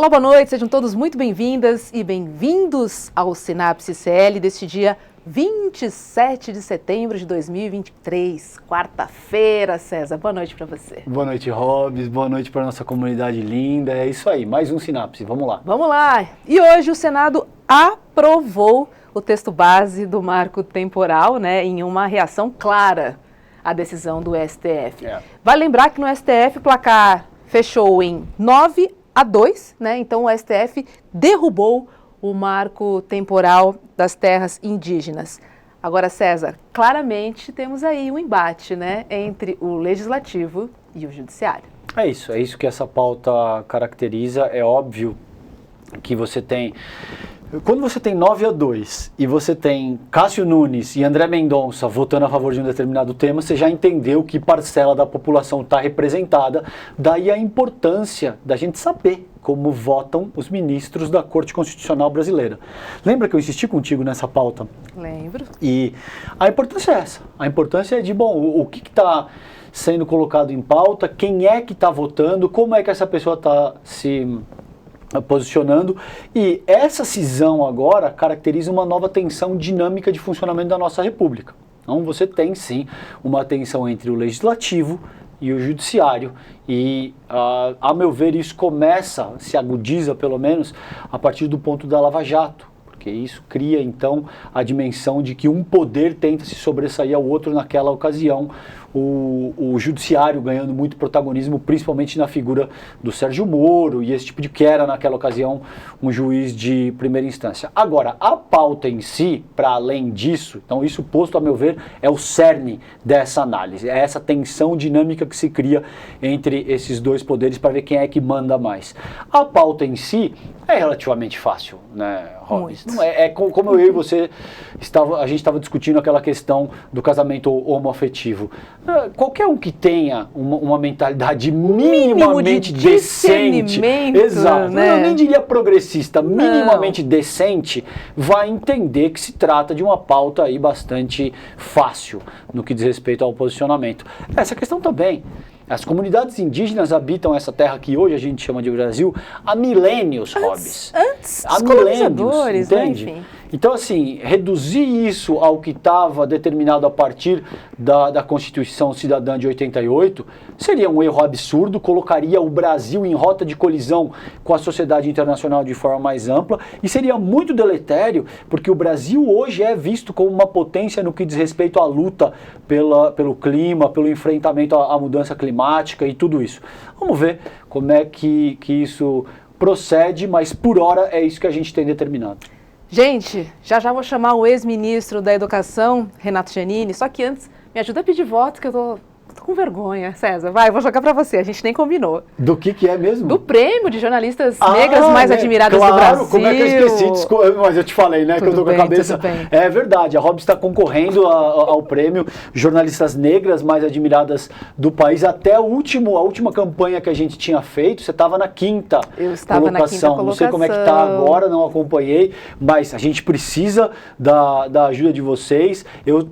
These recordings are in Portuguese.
Olá, boa noite, sejam todos muito bem-vindas e bem-vindos ao Sinapse CL deste dia 27 de setembro de 2023, quarta-feira, César. Boa noite para você. Boa noite, Robs. Boa noite para nossa comunidade linda. É isso aí, mais um Sinapse. Vamos lá. Vamos lá. E hoje o Senado aprovou o texto base do marco temporal, né, em uma reação clara à decisão do STF. Vale lembrar que no STF o placar fechou em 9-2, né? Então o STF derrubou o marco temporal das terras indígenas. Agora, César, claramente temos aí um embate, né, entre o legislativo e o judiciário. É isso que essa pauta caracteriza. É óbvio que você tem... Quando você tem 9-2 e você tem Cássio Nunes e André Mendonça votando a favor de um determinado tema, você já entendeu que parcela da população está representada, daí a importância da gente saber como votam os ministros da Corte Constitucional Brasileira. Lembra que eu insisti contigo nessa pauta? Lembro. E a importância é essa. A importância é de, bom, o que está sendo colocado em pauta, quem é que está votando, como é que essa pessoa está se posicionando, e essa cisão agora caracteriza uma nova tensão dinâmica de funcionamento da nossa República. Então você tem sim uma tensão entre o legislativo e o judiciário, e a meu ver isso começa, se agudiza pelo menos, a partir do ponto da Lava Jato, porque isso cria então a dimensão de que um poder tenta se sobressair ao outro naquela ocasião, o judiciário ganhando muito protagonismo, principalmente na figura do Sérgio Moro e esse tipo de que era naquela ocasião um juiz de primeira instância. Agora, a pauta em si, para além disso, então isso posto a meu ver é o cerne dessa análise, é essa tensão dinâmica que se cria entre esses dois poderes para ver quem é que manda mais. A pauta em si é relativamente fácil, né, Robs? Não é como eu e você a gente estava discutindo aquela questão do casamento homoafetivo. Qualquer um que tenha uma mentalidade minimamente decente, exato, né? Eu nem diria progressista, minimamente decente, vai entender que se trata de uma pauta aí bastante fácil no que diz respeito ao posicionamento. Essa questão também. As comunidades indígenas habitam essa terra que hoje a gente chama de Brasil há milênios, Robs. Antes dos colonizadores, entende? Né, enfim. Então, assim, reduzir isso ao que estava determinado a partir da Constituição Cidadã de 88 seria um erro absurdo, colocaria o Brasil em rota de colisão com a sociedade internacional de forma mais ampla e seria muito deletério, porque o Brasil hoje é visto como uma potência no que diz respeito à luta pelo clima, pelo enfrentamento à mudança climática e tudo isso. Vamos ver como é que isso procede, mas por hora é isso que a gente tem determinado. Gente, já vou chamar o ex-ministro da Educação, Renato Giannini, só que antes me ajuda a pedir voto, que eu tô com vergonha, César. Vai, vou jogar pra você, a gente nem combinou. Do que é mesmo? Do prêmio de jornalistas negras mais admiradas do Brasil. Como é que eu esqueci? Mas eu te falei, né, que eu tô com a cabeça... É verdade, a Robs está concorrendo ao prêmio Jornalistas Negras mais admiradas do país. Até a última campanha que a gente tinha feito, você estava na quinta colocação. Eu estava na quinta colocação. Não sei como é que tá agora, não acompanhei, mas a gente precisa da ajuda de vocês.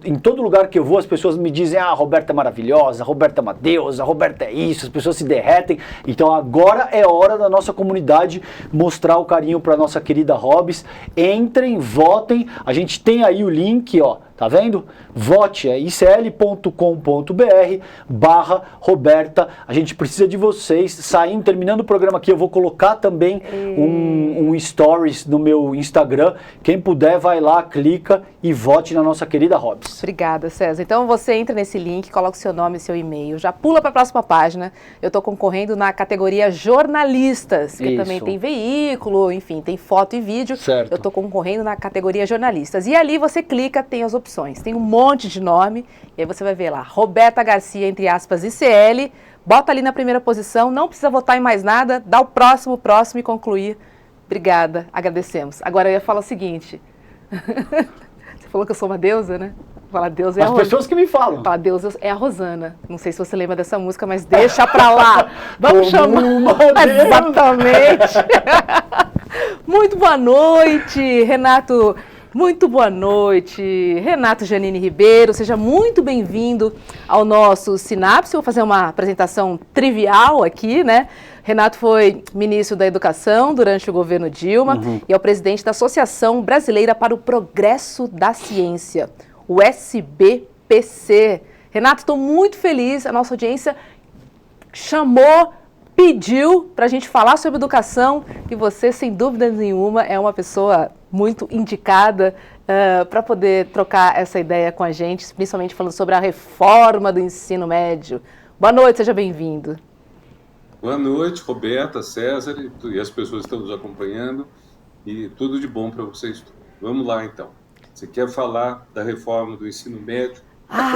Em todo lugar que eu vou, as pessoas me dizem, a Roberta é maravilhosa, a Roberta é uma deusa, a Roberta é isso, as pessoas se derretem. Então agora é hora da nossa comunidade mostrar o carinho para nossa querida Robs. Entrem, votem, a gente tem aí o link, ó, tá vendo? Vote, é icl.com.br/Roberta. A gente precisa de vocês. Saindo, terminando o programa aqui, eu vou colocar também um stories no meu Instagram. Quem puder, vai lá, clica e vote na nossa querida Robs. Obrigada, César. Então você entra nesse link, coloca o seu nome e seu e-mail, já pula para a próxima página. Eu estou concorrendo na categoria jornalistas, que também tem veículo, enfim, tem foto e vídeo. Certo. Eu estou concorrendo na categoria jornalistas. E ali você clica, tem as opções. Tem um monte de nome, e aí você vai ver lá, Roberta Garcia, entre aspas, ICL, bota ali na primeira posição, não precisa votar em mais nada, dá o próximo e concluir. Obrigada, agradecemos. Agora eu ia falar o seguinte, você falou que eu sou uma deusa, né? Fala, Deus é as pessoas que me falam. Fala, Deus é a Rosana. Não sei se você lembra dessa música, mas deixa pra lá. Vamos chamar. Exatamente. Muito boa noite, Renato. Muito boa noite, Renato Giannini Ribeiro, seja muito bem-vindo ao nosso Sinapse. Vou fazer uma apresentação trivial aqui, né? Renato foi ministro da Educação durante o governo Dilma e é o presidente da Associação Brasileira para o Progresso da Ciência, o SBPC. Renato, estou muito feliz, a nossa audiência chamou, pediu para a gente falar sobre educação e você, sem dúvida nenhuma, é uma pessoa muito indicada para poder trocar essa ideia com a gente, principalmente falando sobre a reforma do ensino médio. Boa noite, seja bem-vindo. Boa noite, Roberta, César e as pessoas que estão nos acompanhando e tudo de bom para vocês. Vamos lá, então. Você quer falar da reforma do ensino médio?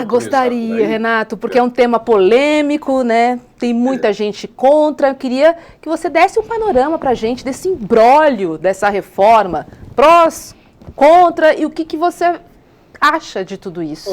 Gostaria, Renato, porque é um tema polêmico, né? Tem muita gente contra. Eu queria que você desse um panorama para a gente desse imbróglio dessa reforma, prós, contra, e o que você acha de tudo isso?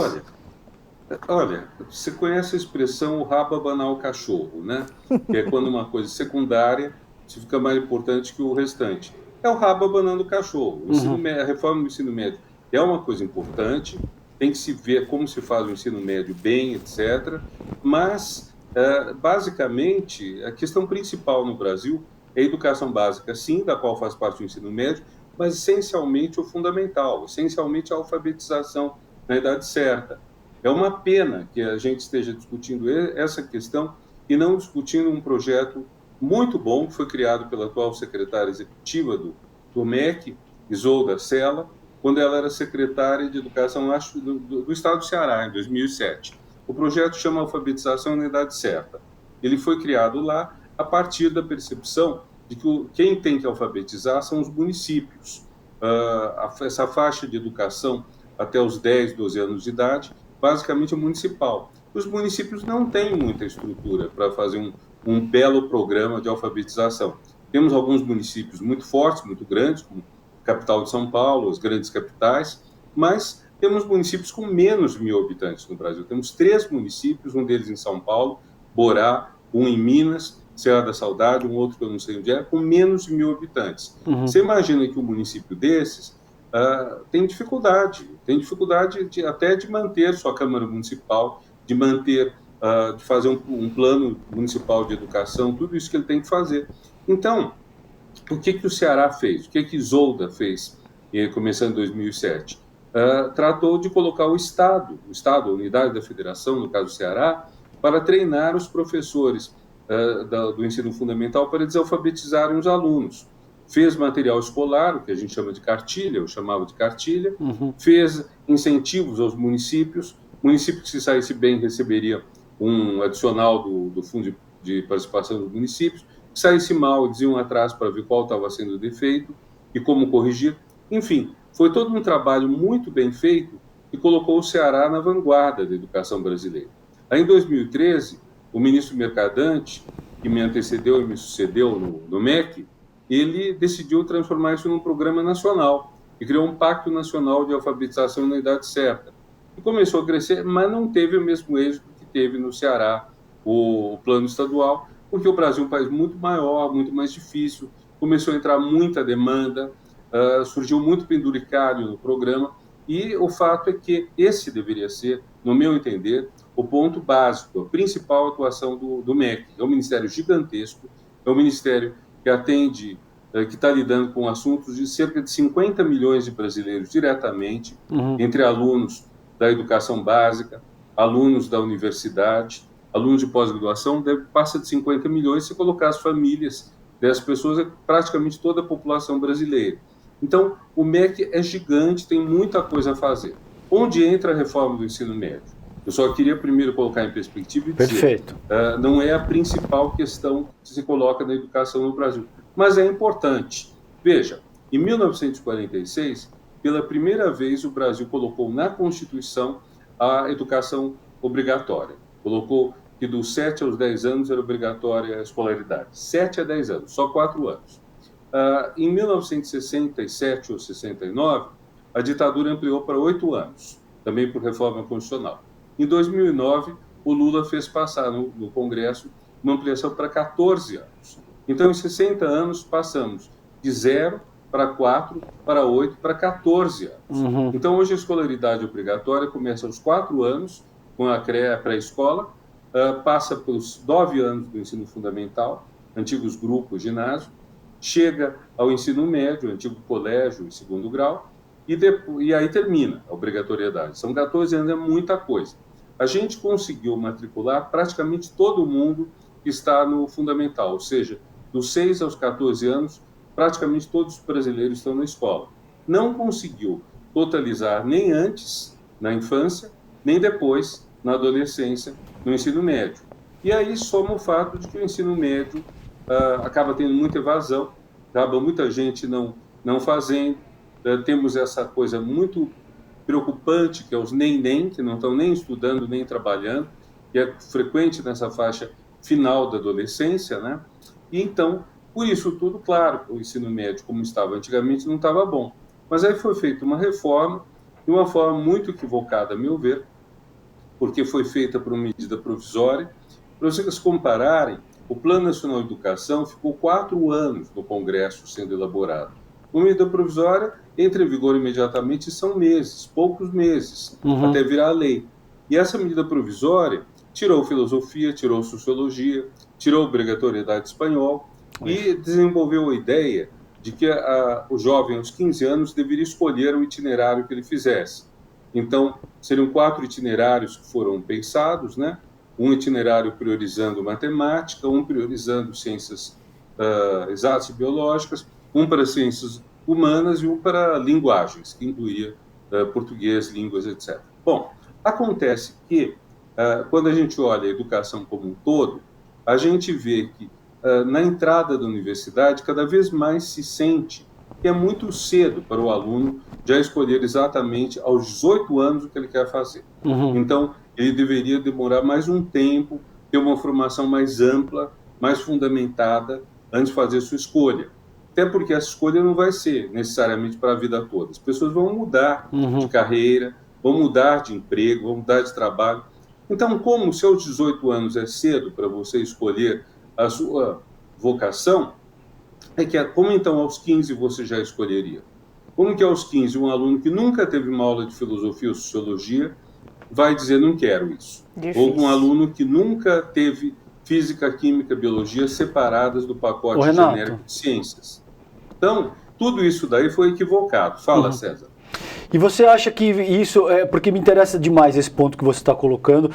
Olha, você conhece a expressão o rabo abanar o cachorro, né? Que é quando uma coisa secundária fica mais importante que o restante. É o rabo abanando o cachorro. A reforma do ensino médio é uma coisa importante, tem que se ver como se faz o ensino médio bem, etc. Mas, basicamente, a questão principal no Brasil é a educação básica, sim, da qual faz parte do ensino médio, mas essencialmente o fundamental, essencialmente a alfabetização na idade certa. É uma pena que a gente esteja discutindo essa questão e não discutindo um projeto muito bom que foi criado pela atual secretária executiva do MEC, Isolda Sela, quando ela era secretária de Educação do Estado do Ceará, em 2007. O projeto chama Alfabetização na Idade Certa. Ele foi criado lá a partir da percepção de que quem tem que alfabetizar são os municípios. Essa faixa de educação até os 10, 12 anos de idade, basicamente é municipal. Os municípios não têm muita estrutura para fazer um belo programa de alfabetização. Temos alguns municípios muito fortes, muito grandes, como a capital de São Paulo, as grandes capitais, mas temos municípios com menos de 1.000 habitantes no Brasil. Temos 3 municípios, um deles em São Paulo, Borá, um em Minas, Serra da Saudade, um outro que eu não sei onde é, com menos de 1.000 habitantes. Você imagina que um município desses tem dificuldade até de manter sua Câmara Municipal, de manter, de fazer um plano municipal de educação, tudo isso que ele tem que fazer. Então, o que o Ceará fez? O que Isolda fez, começando em 2007? Tratou de colocar o Estado, a unidade da federação, no caso do Ceará, para treinar os professores do ensino fundamental para desalfabetizarem os alunos. Fez material escolar, o que a gente chama de cartilha, eu chamava de cartilha, fez incentivos aos municípios, município que se saísse bem receberia um adicional do Fundo de Participação dos Municípios, que saísse mal, eles iam atrás para ver qual estava sendo o defeito e como corrigir. Enfim, foi todo um trabalho muito bem feito que colocou o Ceará na vanguarda da educação brasileira. Aí, em 2013, o ministro Mercadante, que me antecedeu e me sucedeu no MEC, ele decidiu transformar isso num programa nacional e criou um Pacto Nacional de Alfabetização na Idade Certa. E começou a crescer, mas não teve o mesmo êxito que teve no Ceará o plano estadual, porque o Brasil é um país muito maior, muito mais difícil, começou a entrar muita demanda, surgiu muito penduricário no programa, e o fato é que esse deveria ser, no meu entender, o ponto básico, a principal atuação do MEC. É um ministério gigantesco, é um ministério que atende, que está lidando com assuntos de cerca de 50 milhões de brasileiros diretamente, entre alunos da educação básica, alunos da universidade, alunos de pós-graduação, passa de 50 milhões se colocar as famílias dessas pessoas, é praticamente toda a população brasileira. Então, o MEC é gigante, tem muita coisa a fazer. Onde entra a reforma do ensino médio? Eu só queria primeiro colocar em perspectiva e dizer, não é a principal questão que se coloca na educação no Brasil, mas é importante. Veja, em 1946, pela primeira vez o Brasil colocou na Constituição a educação obrigatória. Colocou que dos 7 aos 10 anos era obrigatória a escolaridade. 7 a 10 anos, só 4 anos. Em 1967 ou 69, a ditadura ampliou para 8 anos, também por reforma constitucional. Em 2009, o Lula fez passar no Congresso uma ampliação para 14 anos. Então, em 60 anos, passamos de 0 para 4, para 8, para 14 anos. Então, hoje a escolaridade obrigatória começa aos 4 anos, com a pré-escola, passa pelos 9 anos do ensino fundamental, antigos grupos, ginásio, chega ao ensino médio, antigo colégio e segundo grau, e aí termina a obrigatoriedade. São 14 anos, é muita coisa. A gente conseguiu matricular praticamente todo mundo que está no fundamental, ou seja, dos 6 aos 14 anos, praticamente todos os brasileiros estão na escola. Não conseguiu totalizar nem antes, na infância, nem depois, na adolescência, no ensino médio. E aí soma o fato de que o ensino médio acaba tendo muita evasão, acaba muita gente não fazendo, temos essa coisa muito preocupante, que é os nem, que não estão nem estudando, nem trabalhando, que é frequente nessa faixa final da adolescência, né? E então, por isso tudo, claro, o ensino médio, como estava antigamente, não estava bom. Mas aí foi feita uma reforma, de uma forma muito equivocada, a meu ver, porque foi feita por uma medida provisória. Para vocês compararem, o Plano Nacional de Educação ficou 4 anos no Congresso sendo elaborado. Uma medida provisória entra em vigor imediatamente e são meses, poucos meses, até virar lei. E essa medida provisória tirou filosofia, tirou sociologia, tirou obrigatoriedade de espanhol e desenvolveu a ideia de que o jovem, aos 15 anos, deveria escolher o itinerário que ele fizesse. Então, seriam 4 itinerários que foram pensados, né? Um itinerário priorizando matemática, um priorizando ciências exatas e biológicas, um para ciências humanas e um para linguagens, que incluía português, línguas, etc. Bom, acontece que, quando a gente olha a educação como um todo, a gente vê que, na entrada da universidade, cada vez mais se sente que é muito cedo para o aluno já escolher exatamente aos 18 anos o que ele quer fazer. Então, ele deveria demorar mais um tempo, ter uma formação mais ampla, mais fundamentada, antes de fazer sua escolha. Até porque essa escolha não vai ser necessariamente para a vida toda. As pessoas vão mudar de carreira, vão mudar de emprego, vão mudar de trabalho. Então, como os seus 18 anos é cedo para você escolher a sua vocação, como então aos 15 você já escolheria? Como que aos 15 um aluno que nunca teve uma aula de filosofia ou sociologia vai dizer não quero isso? Difícil. Ou um aluno que nunca teve física, química, biologia separadas do pacote genérico de ciências. Então, tudo isso daí foi equivocado. Fala, César. E você acha que isso, porque me interessa demais esse ponto que você está colocando,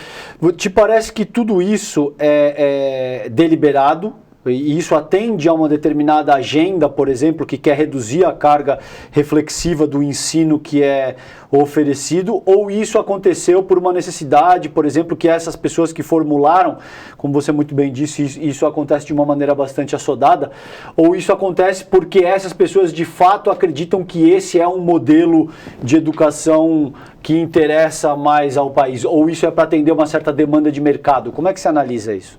te parece que tudo isso é deliberado? E isso atende a uma determinada agenda, por exemplo, que quer reduzir a carga reflexiva do ensino que é oferecido, ou isso aconteceu por uma necessidade, por exemplo, que essas pessoas que formularam, como você muito bem disse, isso acontece de uma maneira bastante assodada, ou isso acontece porque essas pessoas de fato acreditam que esse é um modelo de educação que interessa mais ao país, ou isso é para atender uma certa demanda de mercado? Como é que você analisa isso?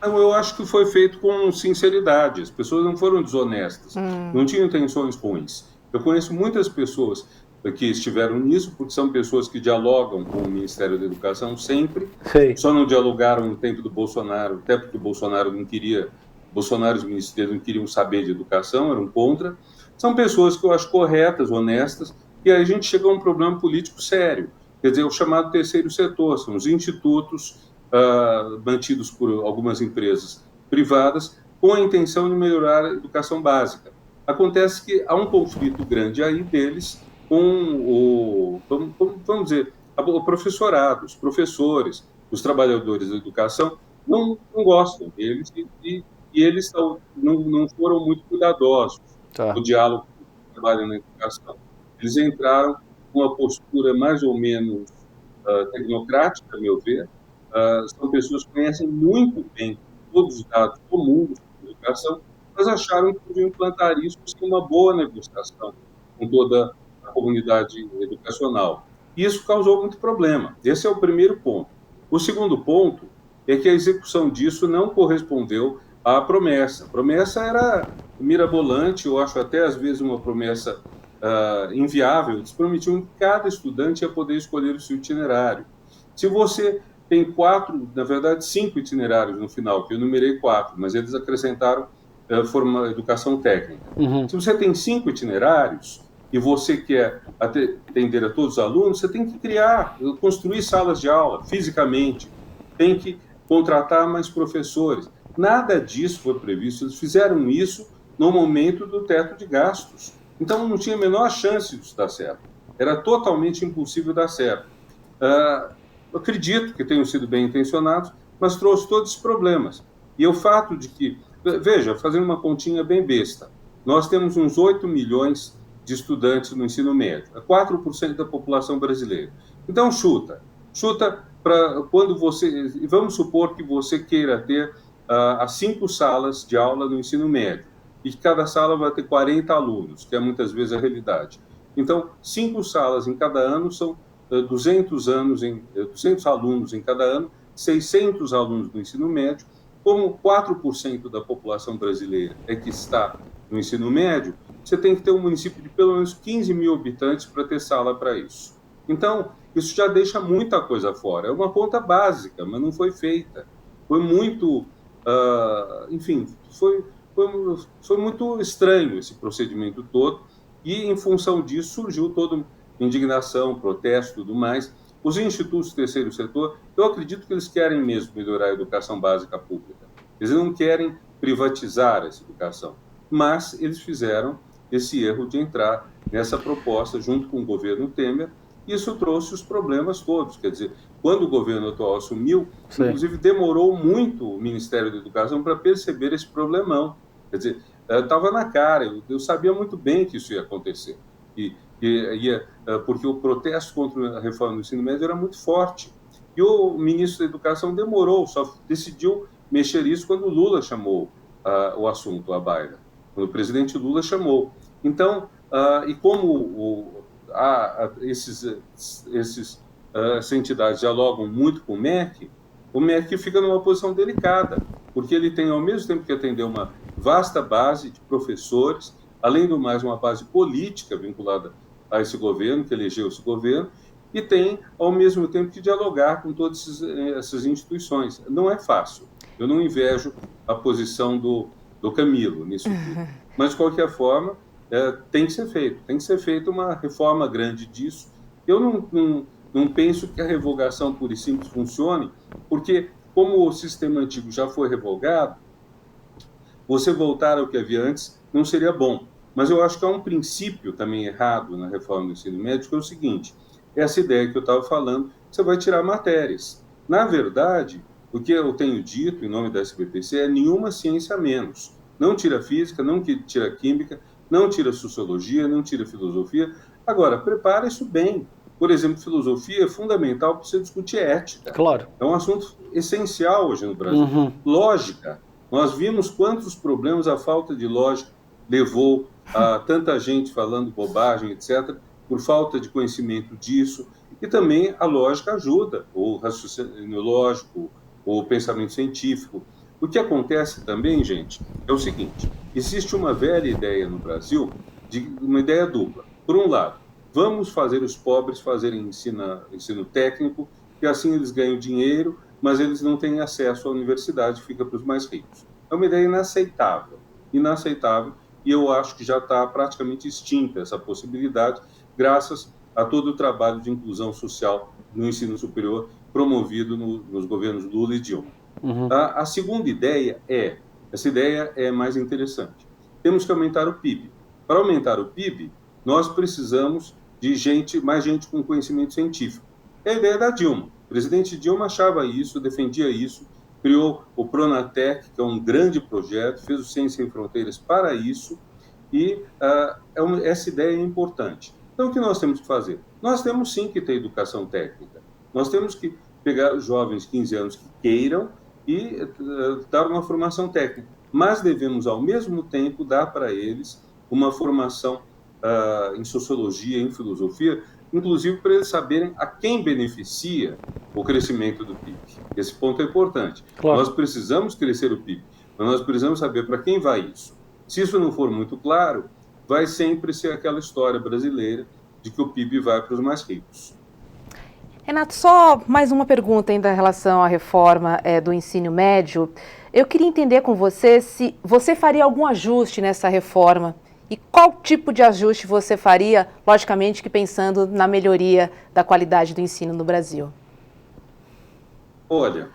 Eu acho que foi feito com sinceridade, as pessoas não foram desonestas, não tinham intenções ruins. Eu conheço muitas pessoas que estiveram nisso, porque são pessoas que dialogam com o Ministério da Educação sempre, só não dialogaram no tempo do Bolsonaro, até porque o Bolsonaro não queria, Bolsonaro e os ministérios não queriam saber de educação, eram contra. São pessoas que eu acho corretas, honestas, e aí a gente chega a um problema político sério, quer dizer, o chamado terceiro setor, são os institutos mantidos por algumas empresas privadas com a intenção de melhorar a educação básica. Acontece que há um conflito grande aí deles com vamos dizer, o professorado, os professores, os trabalhadores da educação não gostam deles e eles não foram muito cuidadosos no diálogo que trabalham na educação. Eles entraram com uma postura mais ou menos tecnocrática, a meu ver. São pessoas que conhecem muito bem todos os dados comuns da educação, mas acharam que podiam implantar isso sem uma boa negociação com toda a comunidade educacional. E isso causou muito problema. Esse é o primeiro ponto. O segundo ponto é que a execução disso não correspondeu à promessa. A promessa era mirabolante, eu acho até às vezes uma promessa inviável. Eles prometiam que cada estudante ia poder escolher o seu itinerário. Se você tem 5 itinerários no final, que eu numerei 4, mas eles acrescentaram educação técnica. Se você tem 5 itinerários e você quer atender a todos os alunos, você tem que construir salas de aula fisicamente, tem que contratar mais professores. Nada disso foi previsto. Eles fizeram isso no momento do teto de gastos. Então, não tinha a menor chance disso dar certo. Era totalmente impossível dar certo. Eu acredito que tenham sido bem intencionados, mas trouxe todos os problemas. E o fato de que, veja, fazendo uma continha bem besta, nós temos uns 8 milhões de estudantes no ensino médio, 4% da população brasileira. Então, chuta para quando você, vamos supor que você queira ter as 5 salas de aula no ensino médio, e que cada sala vai ter 40 alunos, que é muitas vezes a realidade. Então, 5 salas em cada ano são 200 alunos em cada ano, 600 alunos no ensino médio. Como 4% da população brasileira é que está no ensino médio, você tem que ter um município de pelo menos 15 mil habitantes para ter sala para isso. Então, isso já deixa muita coisa fora. É uma conta básica, mas não foi feita. Foi muito... enfim, foi muito estranho esse procedimento todo, e em função disso surgiu toda indignação, protesto e tudo mais. Os institutos do terceiro setor, eu acredito que eles querem mesmo melhorar a educação básica pública. Eles não querem privatizar essa educação, mas eles fizeram esse erro de entrar nessa proposta junto com o governo Temer, e isso trouxe os problemas todos. Quer dizer, quando o governo atual assumiu, sim, inclusive demorou muito o Ministério da Educação para perceber esse problemão. Quer dizer, estava na cara, eu sabia muito bem que isso ia acontecer, porque o protesto contra a reforma do ensino médio era muito forte. E o ministro da Educação demorou, só decidiu mexer isso quando o Lula chamou o assunto à baila, quando o presidente Lula chamou. Então, e como essas entidades dialogam muito com o MEC fica numa posição delicada, porque ele tem, ao mesmo tempo que atender uma vasta base de professores, além do mais uma base política vinculada a esse governo, que elegeu esse governo, e tem, ao mesmo tempo, que dialogar com todas essas instituições. Não é fácil. Eu não invejo a posição do Camilo nisso tudo. Mas, de qualquer forma, tem que ser feito. Tem que ser feita uma reforma grande disso. Eu não penso que a revogação pura e simples funcione, porque, como o sistema antigo já foi revogado, você voltar ao que havia antes não seria bom. Mas eu acho que há um princípio também errado na reforma do ensino médio, que é o seguinte: essa ideia que eu estava falando, você vai tirar matérias. Na verdade, o que eu tenho dito em nome da SBPC é nenhuma ciência a menos. Não tira física, não tira química, não tira sociologia, não tira filosofia. Agora, prepara isso bem. Por exemplo, filosofia é fundamental para você discutir ética. Claro. É um assunto essencial hoje no Brasil. Uhum. Lógica. Nós vimos quantos problemas a falta de lógica levou a tanta gente falando bobagem, etc., por falta de conhecimento disso. E também a lógica ajuda, o raciocínio lógico, o pensamento científico. O que acontece também, gente, é o seguinte: existe uma velha ideia no Brasil, uma ideia dupla. Por um lado, vamos fazer os pobres fazerem ensino técnico, que assim eles ganham dinheiro, mas eles não têm acesso à universidade, fica para os mais ricos. É uma ideia inaceitável, e eu acho que já está praticamente extinta essa possibilidade, graças a todo o trabalho de inclusão social no ensino superior promovido nos governos Lula e Dilma. Uhum. A segunda ideia essa ideia é mais interessante. Temos que aumentar o PIB. Para aumentar o PIB, nós precisamos de mais gente com conhecimento científico. É a ideia da Dilma. O presidente Dilma achava isso, defendia isso, criou o Pronatec, que é um grande projeto, fez o Ciência Sem Fronteiras para isso, e essa ideia é importante. Então, o que nós temos que fazer? Nós temos sim que ter educação técnica. Nós temos que pegar os jovens de 15 anos que queiram e dar uma formação técnica. Mas devemos, ao mesmo tempo, dar para eles uma formação em sociologia, em filosofia, inclusive para eles saberem a quem beneficia o crescimento do PIB. Esse ponto é importante. Claro. Nós precisamos crescer o PIB, mas nós precisamos saber para quem vai isso. Se isso não for muito claro, vai sempre ser aquela história brasileira de que o PIB vai para os mais ricos. Renato, só mais uma pergunta ainda em relação à reforma do ensino médio. Eu queria entender com você se você faria algum ajuste nessa reforma e qual tipo de ajuste você faria, logicamente que pensando na melhoria da qualidade do ensino no Brasil. Olha,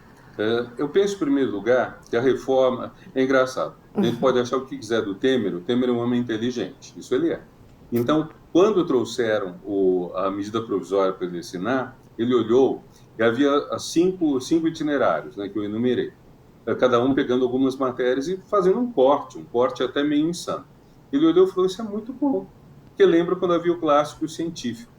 Eu penso, em primeiro lugar, que a reforma é engraçado. A gente pode achar o que quiser do Temer, o Temer é um homem inteligente, isso ele é. Então, quando trouxeram a medida provisória para ele assinar, ele olhou e havia cinco itinerários, né, que eu enumerei, cada um pegando algumas matérias e fazendo um corte até meio insano. Ele olhou e falou, isso é muito bom, porque lembra quando havia o clássico científico.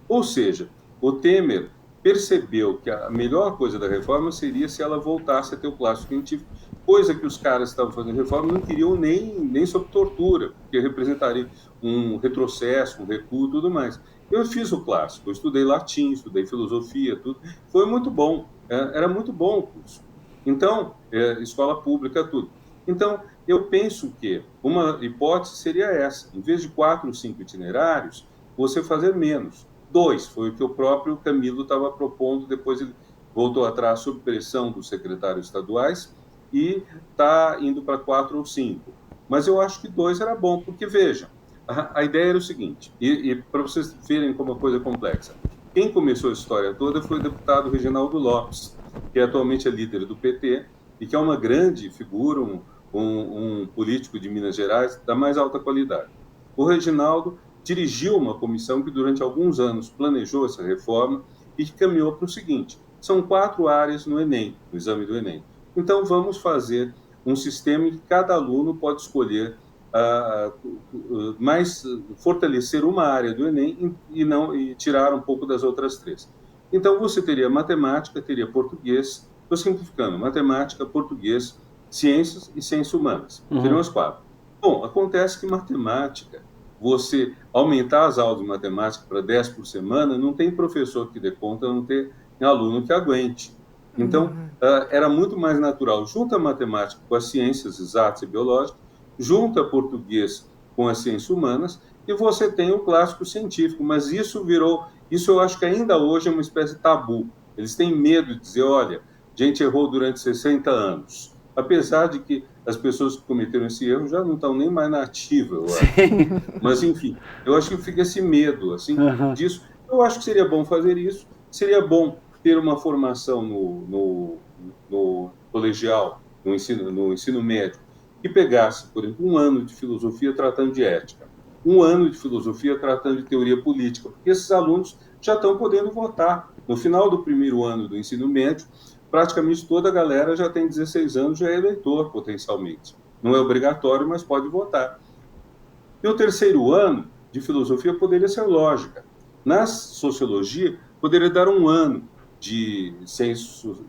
Ou seja, o Temer percebeu que a melhor coisa da reforma seria se ela voltasse a ter o clássico científico, coisa que os caras que estavam fazendo reforma não queriam nem sob tortura, porque representaria um retrocesso, um recuo e tudo mais. Eu fiz o clássico, eu estudei latim, estudei filosofia, tudo. Foi muito bom, era muito bom o curso. Então, escola pública, tudo. Então, eu penso que uma hipótese seria essa, em vez de 4 ou 5 itinerários, você fazer menos. 2, foi o que o próprio Camilo estava propondo, depois ele voltou atrás sob pressão dos secretários estaduais e está indo para 4 ou 5. Mas eu acho que 2 era bom, porque, veja, a ideia era o seguinte, e para vocês verem como a coisa é complexa, quem começou a história toda foi o deputado Reginaldo Lopes, que atualmente é líder do PT, e que é uma grande figura, um político de Minas Gerais da mais alta qualidade. O Reginaldo dirigiu uma comissão que durante alguns anos planejou essa reforma e que caminhou para o seguinte, são 4 áreas no Enem, no exame do Enem. Então vamos fazer um sistema em que cada aluno pode escolher fortalecer uma área do Enem e tirar um pouco das outras 3. Então você teria matemática, teria português, estou simplificando, matemática, português, ciências e ciências humanas. Seriam as 4. Bom, acontece que matemática, você aumentar as aulas de matemática para 10 por semana, não tem professor que dê conta, não tem aluno que aguente. Então, era muito mais natural, junta a matemática com as ciências exatas e biológicas, junta português com as ciências humanas, e você tem o clássico científico, mas isso eu acho que ainda hoje é uma espécie de tabu. Eles têm medo de dizer, olha, a gente errou durante 60 anos. Apesar de que as pessoas que cometeram esse erro já não estão nem mais na ativa, eu acho. Mas, enfim, eu acho que fica esse medo assim, disso. Eu acho que seria bom fazer isso, seria bom ter uma formação no colegial, no ensino médio, que pegasse, por exemplo, 1 ano de filosofia tratando de ética, 1 ano de filosofia tratando de teoria política, porque esses alunos já estão podendo votar. No final do primeiro ano do ensino médio, praticamente toda a galera já tem 16 anos, já é eleitor, potencialmente. Não é obrigatório, mas pode votar. E o terceiro ano de filosofia poderia ser lógica. Na sociologia, poderia dar 1 ano de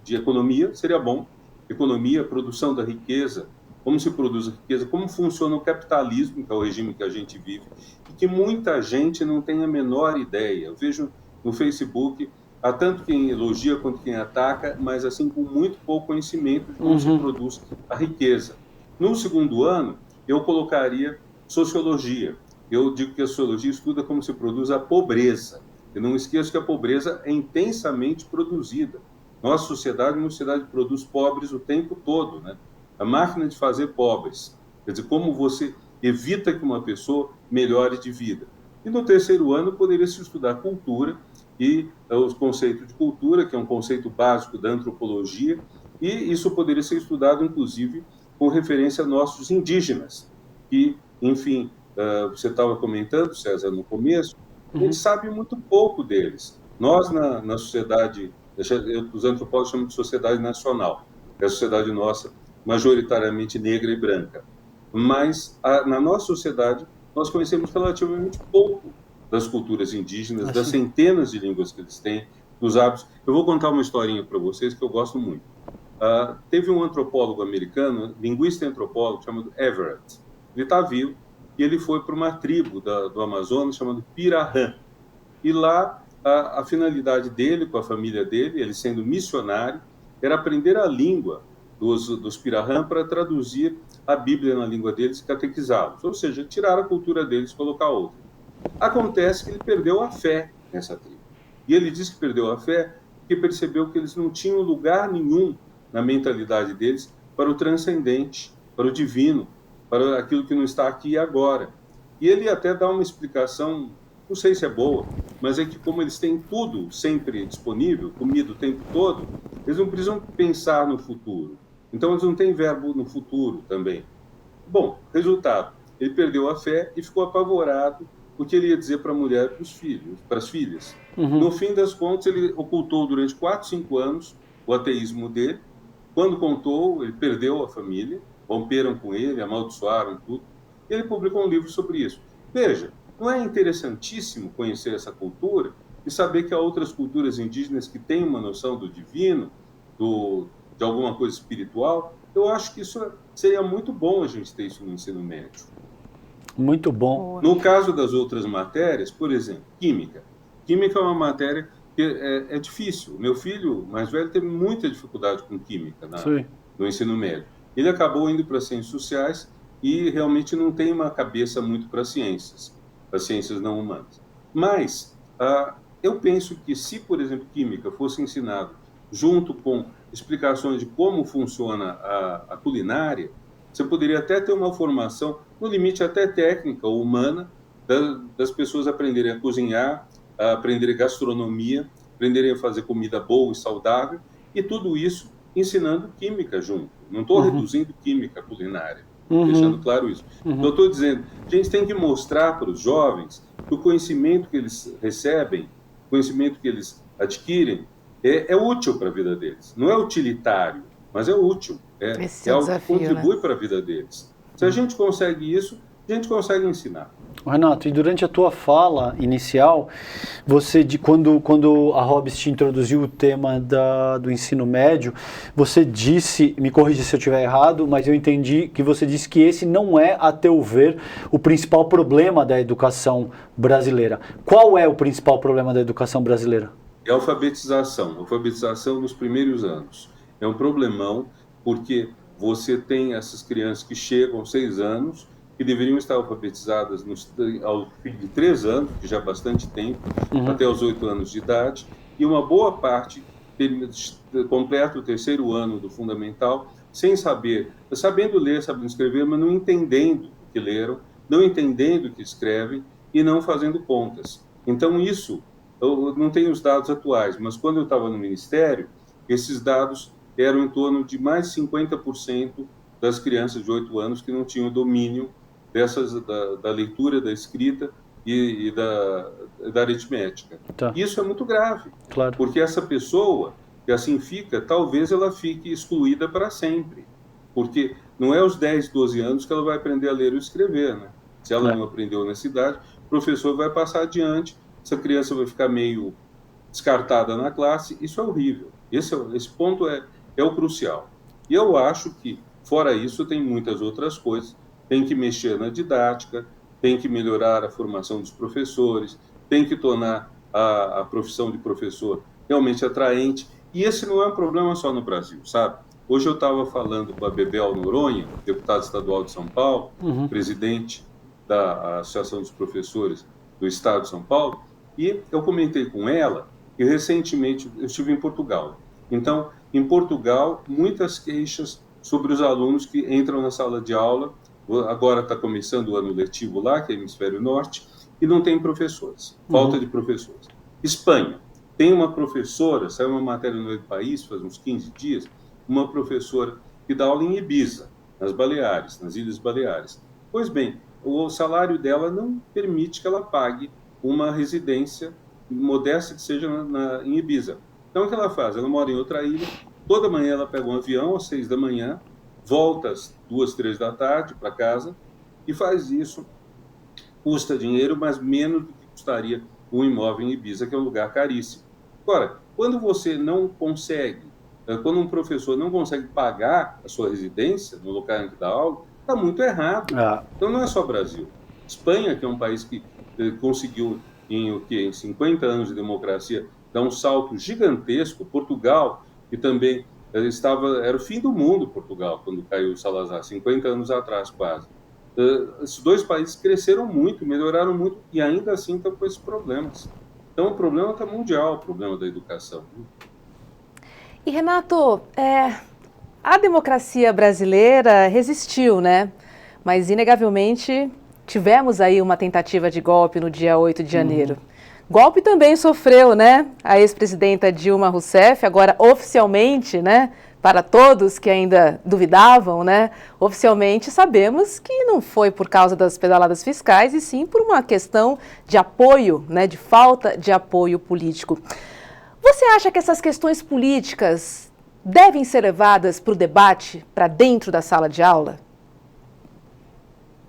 economia, seria bom. Economia, produção da riqueza, como se produz a riqueza, como funciona o capitalismo, que é o regime que a gente vive, e que muita gente não tem a menor ideia. Eu vejo no Facebook, há tanto quem elogia quanto quem ataca, mas assim com muito pouco conhecimento de como se produz a riqueza. No segundo ano, eu colocaria sociologia. Eu digo que a sociologia estuda como se produz a pobreza. E não esqueço que a pobreza é intensamente produzida. Nossa sociedade é uma sociedade que produz pobres o tempo todo, né? A máquina de fazer pobres. Quer dizer, como você evita que uma pessoa melhore de vida. E no terceiro ano poderia se estudar cultura e os conceitos de cultura, que é um conceito básico da antropologia, e isso poderia ser estudado, inclusive, com referência a nossos indígenas, que, enfim, você estava comentando, César, no começo, a gente sabe muito pouco deles. Nós, na sociedade, os antropólogos chamam de sociedade nacional, é a sociedade nossa, majoritariamente negra e branca. Mas, na nossa sociedade, nós conhecemos relativamente pouco das culturas indígenas, das centenas de línguas que eles têm, dos hábitos. Eu vou contar uma historinha para vocês que eu gosto muito. Teve um antropólogo americano, linguista e antropólogo, chamado Everett. Ele está vivo e ele foi para uma tribo do Amazonas chamada Pirahã. E lá, a finalidade dele, com a família dele, ele sendo missionário, era aprender a língua dos Pirahã para traduzir a Bíblia na língua deles e catequizá-los. Ou seja, tirar a cultura deles e colocar outra. Acontece que ele perdeu a fé nessa tribo. E ele diz que perdeu a fé porque percebeu que eles não tinham lugar nenhum na mentalidade deles para o transcendente, para o divino, para aquilo que não está aqui e agora. E ele até dá uma explicação, não sei se é boa, mas é que como eles têm tudo sempre disponível, comida o tempo todo, eles não precisam pensar no futuro. Então, eles não têm verbo no futuro também. Bom, resultado, ele perdeu a fé e ficou apavorado o que ele ia dizer para a mulher e para os filhos, para as filhas. No fim das contas, ele ocultou durante 4, 5 anos o ateísmo dele. Quando contou, ele perdeu a família, romperam com ele, amaldiçoaram tudo. Ele publicou um livro sobre isso. Veja, não é interessantíssimo conhecer essa cultura e saber que há outras culturas indígenas que têm uma noção do divino, de alguma coisa espiritual? Eu acho que isso seria muito bom a gente ter isso no ensino médio. Muito bom. No caso das outras matérias, por exemplo, química. Química é uma matéria que é difícil. Meu filho mais velho teve muita dificuldade com química no ensino médio. Ele acabou indo para ciências sociais e realmente não tem uma cabeça muito para ciências não humanas. Mas eu penso que se, por exemplo, química fosse ensinado junto com explicações de como funciona a culinária, você poderia até ter uma formação, no limite até técnica ou humana, das pessoas aprenderem a cozinhar, a aprenderem gastronomia, aprenderem a fazer comida boa e saudável, e tudo isso ensinando química junto. Não estou reduzindo química culinária, deixando claro isso. Eu estou dizendo, a gente tem que mostrar para os jovens que o conhecimento que eles recebem, o conhecimento que eles adquirem, é útil para a vida deles. Não é utilitário, mas é útil. É algo que contribui para a vida deles. Se a gente consegue isso, a gente consegue ensinar. Renato, e durante a tua fala inicial, quando a Hobbes te introduziu o tema do ensino médio, você disse, me corrija se eu estiver errado, mas eu entendi que você disse que esse não é, a teu ver, o principal problema da educação brasileira. Qual é o principal problema da educação brasileira? É a alfabetização nos primeiros anos. É um problemão, porque você tem essas crianças que chegam aos 6 anos, que deveriam estar alfabetizadas ao fim de 3 anos, que já é bastante tempo, até os 8 anos de idade, e uma boa parte completa o 3º ano do fundamental, sem saber, sabendo ler, sabendo escrever, mas não entendendo o que leram, não entendendo o que escrevem e não fazendo contas. Então isso, eu não tenho os dados atuais, mas quando eu estava no Ministério, esses dados eram em torno de mais de 50% das crianças de 8 anos que não tinham domínio da leitura, da escrita e da aritmética. Tá. Isso é muito grave, claro. Porque essa pessoa que assim fica, talvez ela fique excluída para sempre, porque não é aos 10, 12 anos que ela vai aprender a ler e escrever, né? Se ela não aprendeu nessa idade, o professor vai passar adiante, essa criança vai ficar meio descartada na classe, isso é horrível. Esse ponto é o crucial. E eu acho que, fora isso, tem muitas outras coisas. Tem que mexer na didática, tem que melhorar a formação dos professores, tem que tornar a profissão de professor realmente atraente. E esse não é um problema só no Brasil, sabe? Hoje eu estava falando com a Bebel Noronha, deputada estadual de São Paulo, presidente da Associação dos Professores do Estado de São Paulo, e eu comentei com ela que recentemente eu estive em Portugal. Então, em Portugal, muitas queixas sobre os alunos que entram na sala de aula, agora está começando o ano letivo lá, que é Hemisfério Norte, e não tem professores, falta de professores. Espanha, tem uma professora, saiu uma matéria no País, faz uns 15 dias, uma professora que dá aula em Ibiza, nas Baleares, nas Ilhas Baleares. Pois bem, o salário dela não permite que ela pague uma residência modesta que seja em Ibiza. Então, o que ela faz? Ela mora em outra ilha, toda manhã ela pega um avião às 6 da manhã, volta às 2, 3 da tarde para casa e faz isso. Custa dinheiro, mas menos do que custaria um imóvel em Ibiza, que é um lugar caríssimo. Agora, quando você não consegue, quando um professor não consegue pagar a sua residência no local em que dá aula, está muito errado. Então, não é só Brasil. Espanha, que é um país que conseguiu, em 50 anos de democracia, dar um salto gigantesco. Portugal, que também era o fim do mundo, Portugal, quando caiu o Salazar, 50 anos atrás quase. Esses 2 países cresceram muito, melhoraram muito, e ainda assim estão com esses problemas. Então o problema está mundial, o problema da educação. E Renato, a democracia brasileira resistiu, né? Mas inegavelmente tivemos aí uma tentativa de golpe no dia 8 de janeiro. Golpe também sofreu, né? A ex-presidenta Dilma Rousseff, agora oficialmente, né? Para todos que ainda duvidavam, né? Oficialmente sabemos que não foi por causa das pedaladas fiscais, e sim por uma questão de apoio, né? De falta de apoio político. Você acha que essas questões políticas devem ser levadas para o debate, para dentro da sala de aula?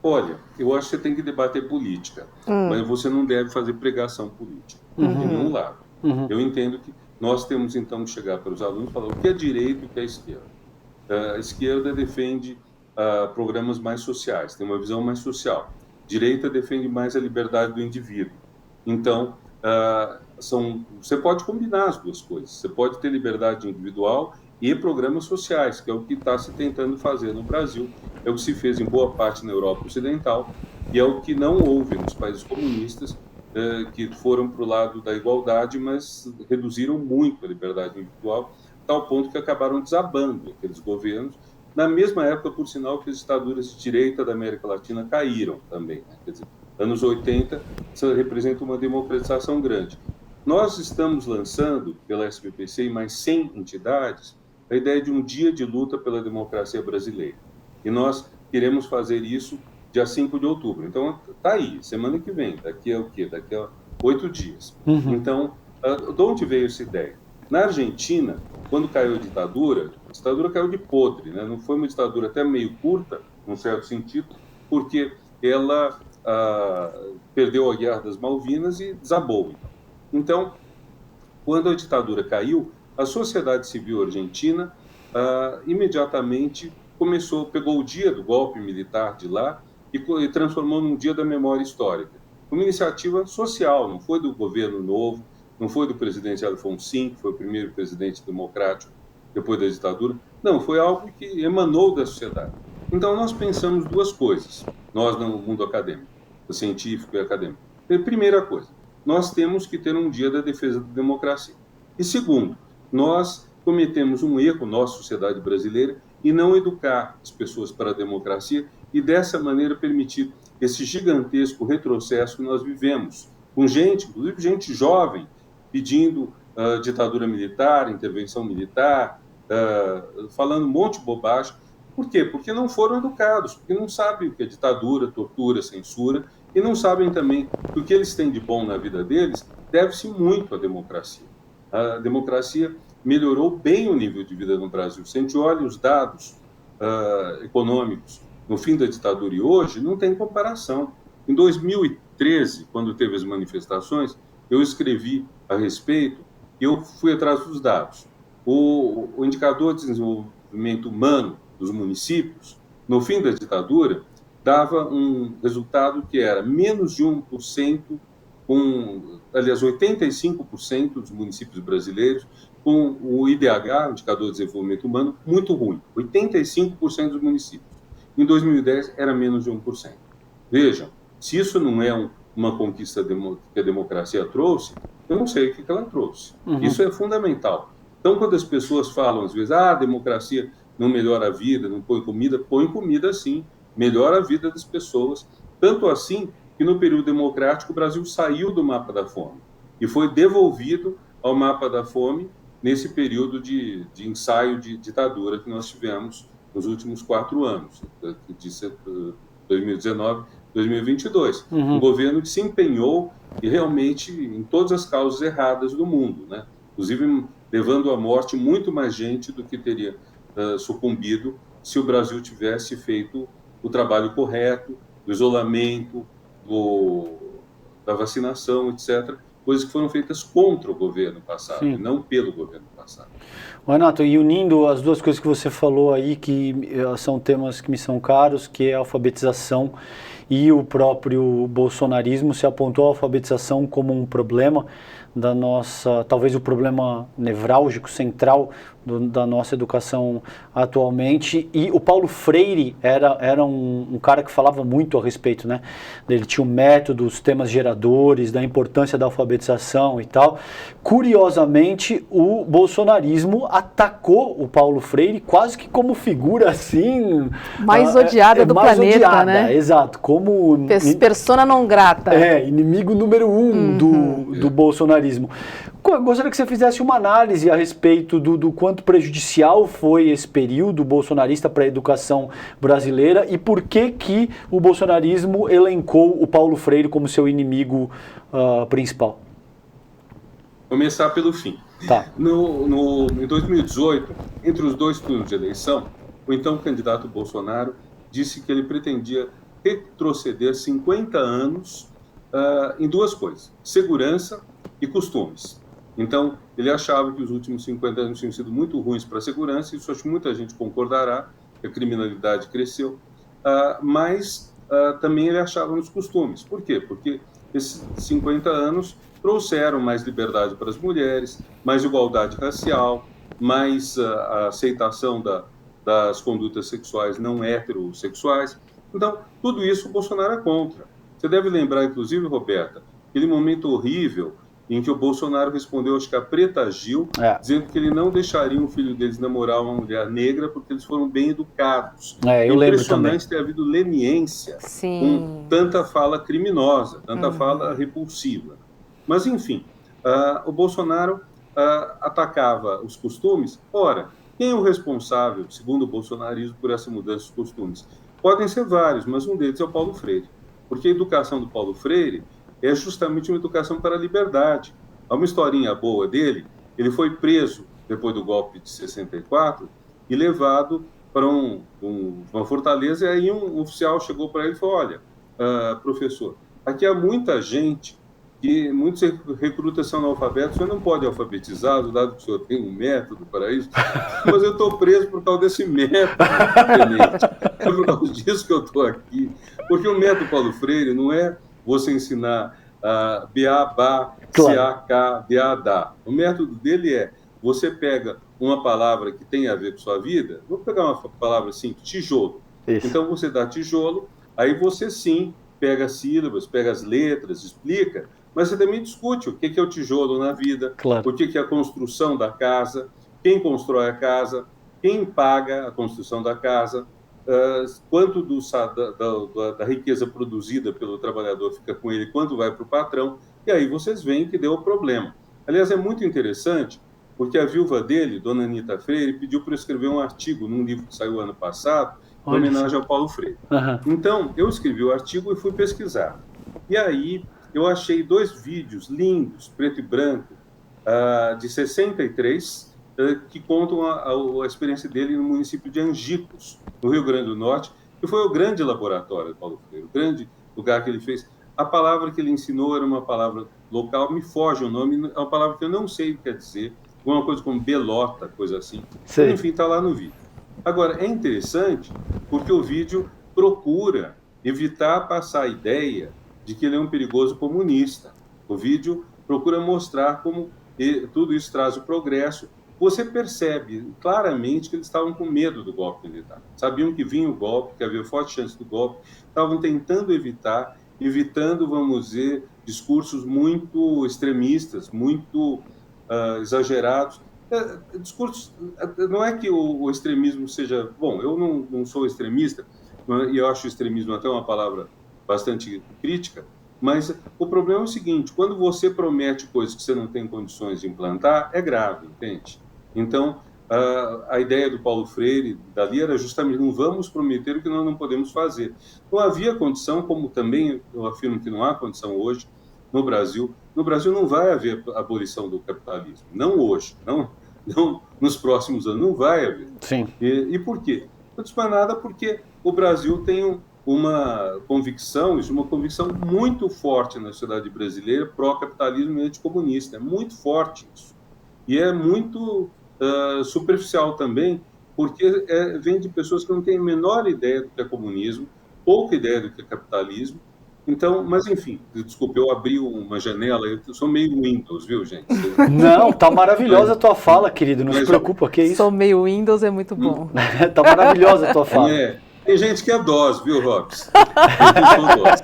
Olha, eu acho que você tem que debater política, mas você não deve fazer pregação política, de nenhum lado. Eu entendo que nós temos, então, que chegar para os alunos e falar o que é direita e o que é esquerda. A esquerda defende programas mais sociais, tem uma visão mais social. Direita defende mais a liberdade do indivíduo. Então, você pode combinar as duas coisas. Você pode ter liberdade individual e programas sociais, que é o que está se tentando fazer no Brasil, é o que se fez em boa parte na Europa Ocidental, e é o que não houve nos países comunistas, que foram para o lado da igualdade, mas reduziram muito a liberdade individual, tal ponto que acabaram desabando aqueles governos, na mesma época, por sinal, que as ditaduras de direita da América Latina caíram também, né? Quer dizer, anos 80 representa uma democratização grande. Nós estamos lançando, pela SBPC e mais 100 entidades, a ideia de um dia de luta pela democracia brasileira. E nós queremos fazer isso dia 5 de outubro. Então, está aí, semana que vem, daqui a o quê? Daqui a 8 dias. Então, de onde veio essa ideia? Na Argentina, quando caiu a ditadura caiu de podre, né? Não foi uma ditadura até meio curta, num certo sentido, porque ela perdeu a Guerra das Malvinas e desabou. Então, quando a ditadura caiu, a sociedade civil argentina imediatamente pegou o dia do golpe militar de lá e transformou num dia da memória histórica. Uma iniciativa social, não foi do governo novo, não foi do presidente Alfonsín, que foi o primeiro presidente democrático depois da ditadura, não, foi algo que emanou da sociedade. Então, nós pensamos duas coisas, nós no mundo acadêmico, científico e acadêmico. Primeira coisa, nós temos que ter um dia da defesa da democracia. E segundo, nós cometemos um erro, nossa sociedade brasileira, em não educar as pessoas para a democracia e dessa maneira permitir esse gigantesco retrocesso que nós vivemos, com gente, inclusive gente jovem, pedindo ditadura militar, intervenção militar, falando um monte de bobagem. Por quê? Porque não foram educados, porque não sabem o que é ditadura, tortura, censura, e não sabem também que o que eles têm de bom na vida deles deve-se muito à democracia. A democracia melhorou bem o nível de vida no Brasil. Se a gente olha os dados econômicos no fim da ditadura e hoje, não tem comparação. Em 2013, quando teve as manifestações, eu escrevi a respeito e eu fui atrás dos dados. O indicador de desenvolvimento humano dos municípios, no fim da ditadura, dava um resultado que era menos de 1%, aliás, 85% dos municípios brasileiros com o IDH, o Indicador de Desenvolvimento Humano, muito ruim. 85% dos municípios. Em 2010, era menos de 1%. Vejam, se isso não é uma conquista que a democracia trouxe, eu não sei o que ela trouxe. Isso é fundamental. Então, quando as pessoas falam, às vezes, a democracia não melhora a vida, não põe comida sim, melhora a vida das pessoas. Tanto assim que no período democrático o Brasil saiu do mapa da fome e foi devolvido ao mapa da fome nesse período de ensaio de ditadura que nós tivemos nos últimos 4 anos, de 2019 2022. Um governo que se empenhou e realmente em todas as causas erradas do mundo, né? Inclusive levando à morte muito mais gente do que teria sucumbido se o Brasil tivesse feito o trabalho correto, do isolamento, da vacinação, etc., coisas que foram feitas contra o governo passado, e não pelo governo passado. Renato, e unindo as duas coisas que você falou aí, que são temas que me são caros, que é a alfabetização e o próprio bolsonarismo, se apontou a alfabetização como um problema. da nossa, talvez o problema nevrálgico, central da nossa educação atualmente. E o Paulo Freire era um cara que falava muito a respeito, né? Ele tinha o método, os temas geradores, da importância da alfabetização e tal. Curiosamente, o bolsonarismo atacou o Paulo Freire quase que como figura assim... mais odiada do mais planeta, odiada, né? Exato, como... persona não grata. Inimigo número 1 do bolsonarismo. Gostaria que você fizesse uma análise a respeito do quanto prejudicial foi esse período bolsonarista para a educação brasileira e por que o bolsonarismo elencou o Paulo Freire como seu inimigo principal. Começar pelo fim. Tá. Em 2018, entre os 2 turnos de eleição, o então candidato Bolsonaro disse que ele pretendia retroceder 50 anos em 2 coisas: segurança e costumes. Então, ele achava que os últimos 50 anos tinham sido muito ruins para a segurança, isso acho que muita gente concordará, que a criminalidade cresceu, mas também ele achava nos costumes. Por quê? Porque esses 50 anos trouxeram mais liberdade para as mulheres, mais igualdade racial, mais a aceitação das condutas sexuais não heterossexuais. Então, tudo isso o Bolsonaro é contra. Você deve lembrar, inclusive, Roberta, aquele momento horrível em que o Bolsonaro respondeu, acho que a Preta Gil, dizendo que ele não deixaria o filho deles namorar uma mulher negra porque eles foram bem educados. Eu lembro também. Impressionante ter havido leniência com tanta fala criminosa, tanta fala repulsiva. Mas, enfim, o Bolsonaro atacava os costumes. Ora, quem é o responsável, segundo o bolsonarismo, por essa mudança de costumes? Podem ser vários, mas um deles é o Paulo Freire. Porque a educação do Paulo Freire é justamente uma educação para a liberdade. Há uma historinha boa dele: ele foi preso depois do golpe de 64 e levado para uma fortaleza, e aí um oficial chegou para ele e falou: olha, professor, aqui há muita gente, que muitos recrutas são analfabetos, você não pode alfabetizá-los, dado que o senhor tem um método para isso, mas eu estou preso por causa desse método, tenente. É por causa disso que eu estou aqui. Porque o método Paulo Freire não é você ensinar beabá, seacá, beadá. O método dele é: você pega uma palavra que tem a ver com sua vida, vou pegar uma palavra assim, tijolo. Isso. Então você dá tijolo, aí você sim pega as sílabas, pega as letras, explica, mas você também discute o que é o tijolo na vida, o que é a construção da casa, quem constrói a casa, quem paga a construção da casa, quanto da riqueza produzida pelo trabalhador fica com ele, quanto vai para o patrão, e aí vocês veem que deu o problema. Aliás, é muito interessante, porque a viúva dele, Dona Anita Freire, pediu para eu escrever um artigo num livro que saiu ano passado, em homenagem ao Paulo Freire. Então, eu escrevi o artigo e fui pesquisar. E aí, eu achei 2 vídeos lindos, preto e branco, de 63, que contam a experiência dele no município de Angicos, no Rio Grande do Norte, que foi o grande laboratório do Paulo Freire, o grande lugar que ele fez. A palavra que ele ensinou era uma palavra local, me foge o nome, é uma palavra que eu não sei o que quer dizer, alguma coisa como belota, coisa assim. Enfim, está lá no vídeo. Agora, é interessante porque o vídeo procura evitar passar a ideia de que ele é um perigoso comunista. O vídeo procura mostrar como tudo isso traz o progresso. Você percebe claramente que eles estavam com medo do golpe militar. Sabiam que vinha o golpe, que havia forte chance do golpe, estavam tentando evitando, vamos dizer, discursos muito extremistas, muito exagerados. Discursos, não é que o extremismo seja... Bom, eu não sou extremista, e eu acho extremismo até uma palavra bastante crítica, mas o problema é o seguinte: quando você promete coisas que você não tem condições de implantar, é grave, entende? Então, a ideia do Paulo Freire, dali, era justamente: não vamos prometer o que nós não podemos fazer. Não havia condição, como também eu afirmo que não há condição hoje no Brasil. No Brasil não vai haver abolição do capitalismo, não hoje, não nos próximos anos, não vai haver. Sim. E por quê? Não diz para nada, porque o Brasil tem uma convicção muito forte na sociedade brasileira pró-capitalismo e anticomunista. É muito forte isso. E é muito superficial também, porque vem de pessoas que não têm a menor ideia do que é comunismo, pouca ideia do que é capitalismo, Então, mas enfim, desculpe, eu abri uma janela, eu sou meio Windows, viu, gente? Não, tá maravilhosa a tua fala, querido, não se preocupa, que é isso? Sou meio Windows, é muito bom. Tá maravilhosa a tua fala. Tem gente que é DOS, viu, Robson? Tem gente que é DOS.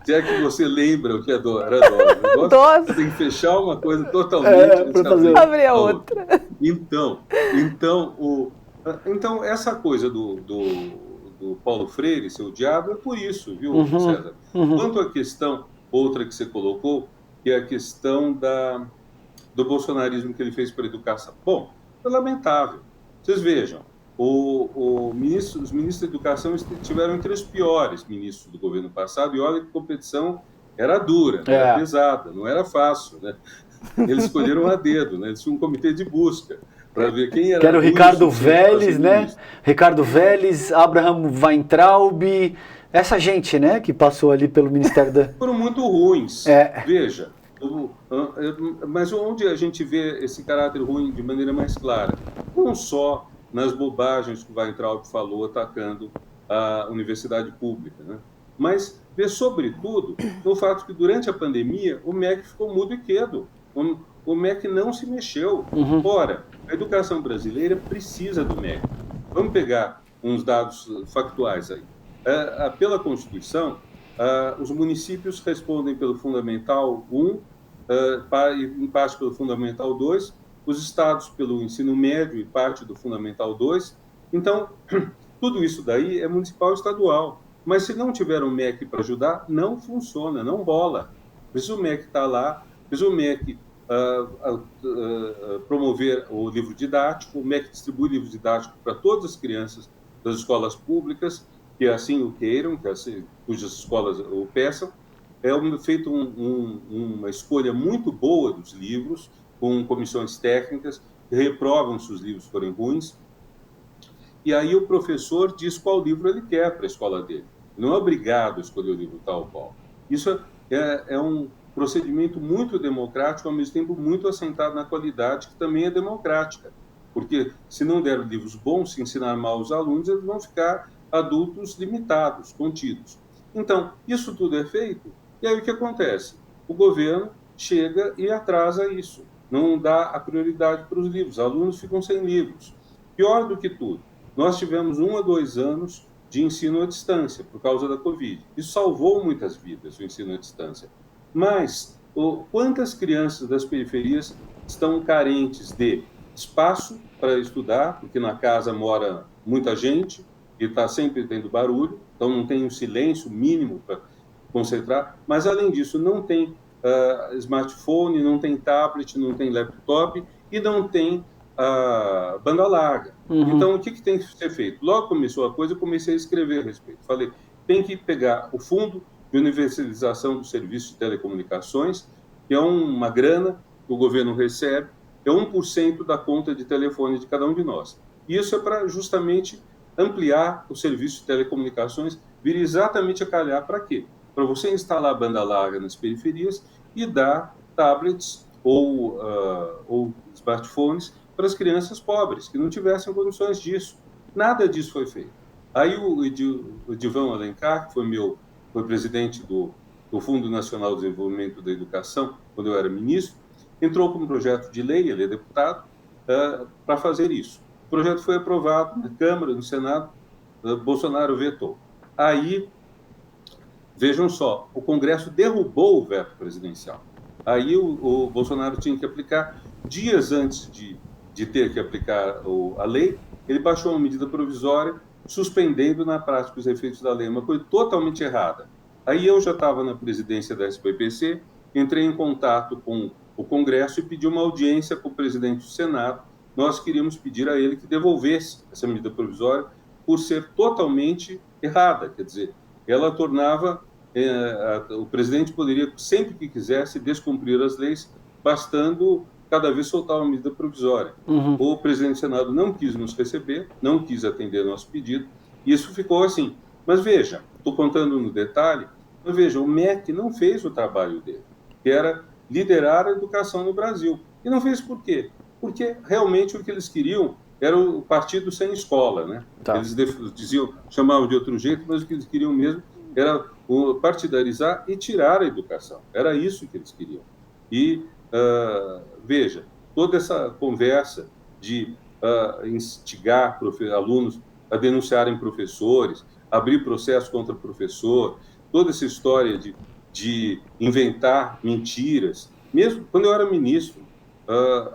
Se é que você lembra o que era DOS. DOS tem que fechar uma coisa totalmente... para abrir a outra. Então, essa coisa do Paulo Freire, seu diabo, é por isso, viu, César? Quanto à questão, outra que você colocou, que é a questão do bolsonarismo que ele fez para a educação. Bom, é lamentável. Vocês vejam, os ministros da educação estiveram entre os piores ministros do governo passado, e olha que a competição era dura, era pesada, não era fácil, né? Eles escolheram a dedo, né? Eles tinham um comitê de busca para ver quem era. Que era o Ricardo Vélez, né? Ricardo Vélez, Abraham Weintraub, essa gente, né? Que passou ali pelo Ministério da... Foram muito ruins. Veja, mas onde a gente vê esse caráter ruim de maneira mais clara? Não só nas bobagens que o Weintraub falou atacando a universidade pública, né? Mas vê sobretudo no fato que durante a pandemia o MEC ficou mudo e quedo. O MEC não se mexeu. Ora, a educação brasileira precisa do MEC. Vamos pegar uns dados factuais aí. Pela Constituição, os municípios respondem pelo Fundamental 1, em parte pelo Fundamental 2, os estados pelo ensino médio e parte do Fundamental 2. Então, tudo isso daí é municipal e estadual. Mas se não tiver um MEC para ajudar, não funciona, não rola. Precisa o MEC estar lá, precisa o MEC promover o livro didático, o MEC distribui livros didáticos para todas as crianças das escolas públicas, que assim o queiram, cujas escolas o peçam. É feita uma escolha muito boa dos livros, com comissões técnicas, que reprovam se os livros forem ruins. E aí o professor diz qual livro ele quer para a escola dele. Não é obrigado a escolher o livro tal qual. Isso é um procedimento muito democrático, ao mesmo tempo muito assentado na qualidade, que também é democrática. Porque se não der livros bons, se ensinar mal os alunos, eles vão ficar adultos limitados, contidos. Então, isso tudo é feito, e aí o que acontece? O governo chega e atrasa isso. Não dá a prioridade para os livros, alunos ficam sem livros. Pior do que tudo, nós tivemos 1 a 2 anos de ensino à distância, por causa da Covid. Isso salvou muitas vidas, o ensino à distância. Mas quantas crianças das periferias estão carentes de espaço para estudar, porque na casa mora muita gente e está sempre tendo barulho, então não tem um silêncio mínimo para concentrar, mas além disso não tem smartphone, não tem tablet, não tem laptop e não tem banda larga. Então, o que tem que ser feito? Logo começou a coisa, eu comecei a escrever a respeito. Falei, tem que pegar o fundo de universalização do serviço de telecomunicações, que é uma grana que o governo recebe, é 1% da conta de telefone de cada um de nós. E isso é para justamente ampliar o serviço de telecomunicações, vir exatamente a calhar para quê? Para você instalar a banda larga nas periferias e dar tablets ou smartphones para as crianças pobres, que não tivessem condições disso. Nada disso foi feito. Aí o Edivão Alencar, que foi presidente do Fundo Nacional de Desenvolvimento da Educação, quando eu era ministro, entrou com um projeto de lei, ele é deputado, para fazer isso. O projeto foi aprovado na Câmara, no Senado, Bolsonaro vetou. Aí, vejam só, o Congresso derrubou o veto presidencial. Aí o Bolsonaro tinha que aplicar, dias antes de ter que aplicar a lei, ele baixou uma medida provisória, suspendendo na prática os efeitos da lei, uma coisa totalmente errada. Aí eu já estava na presidência da SBPC, entrei em contato com o Congresso e pedi uma audiência com o presidente do Senado. Nós queríamos pedir a ele que devolvesse essa medida provisória por ser totalmente errada, quer dizer, ela tornava... o presidente poderia, sempre que quisesse, descumprir as leis, bastando cada vez soltar uma medida provisória. O presidente do Senado não quis nos receber, não quis atender nosso pedido, e isso ficou assim. Mas veja, estou contando no detalhe, mas veja, o MEC não fez o trabalho dele, que era liderar a educação no Brasil. E não fez por quê? Porque realmente o que eles queriam era o partido sem escola, né? Tá. Eles chamavam de outro jeito, mas o que eles queriam mesmo era partidarizar e tirar a educação. Era isso que eles queriam. E, veja, toda essa conversa de instigar alunos a denunciarem professores, abrir processo contra professor, toda essa história de inventar mentiras. Mesmo quando eu era ministro,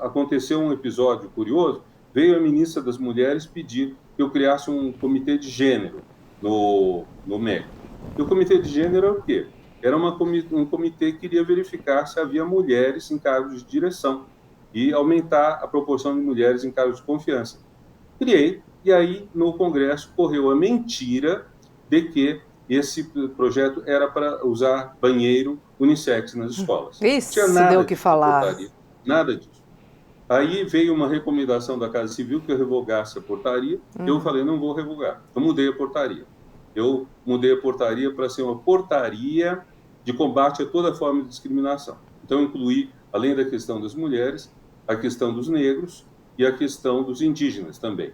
aconteceu um episódio curioso, veio a ministra das Mulheres pedir que eu criasse um comitê de gênero no MEC. E o comitê de gênero era o quê? Era um comitê que queria verificar se havia mulheres em cargos de direção e aumentar a proporção de mulheres em cargos de confiança. Criei, e aí no Congresso correu a mentira de que esse projeto era para usar banheiro unissex nas escolas. Isso, deu o que falar. Nada disso. Aí veio uma recomendação da Casa Civil que eu revogasse a portaria, e eu falei, não vou revogar. Eu mudei a portaria. Eu mudei a portaria para ser uma portaria de combate a toda forma de discriminação. Então, incluí, além da questão das mulheres, a questão dos negros e a questão dos indígenas também.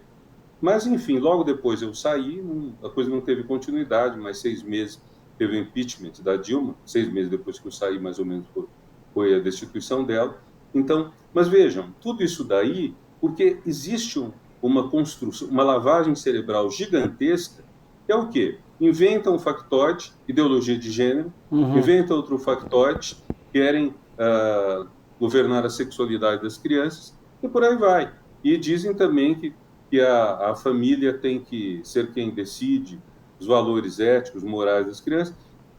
Mas, enfim, logo depois eu saí, a coisa não teve continuidade, mas 6 meses teve o impeachment da Dilma, 6 meses depois que eu saí, mais ou menos, foi a destituição dela. Então, mas vejam, tudo isso daí, porque existe uma construção, uma lavagem cerebral gigantesca, que é o quê? Inventa um factoide, ideologia de gênero, inventa outro factoide, querem governar a sexualidade das crianças, e por aí vai. E dizem também que a família tem que ser quem decide os valores éticos, morais das crianças.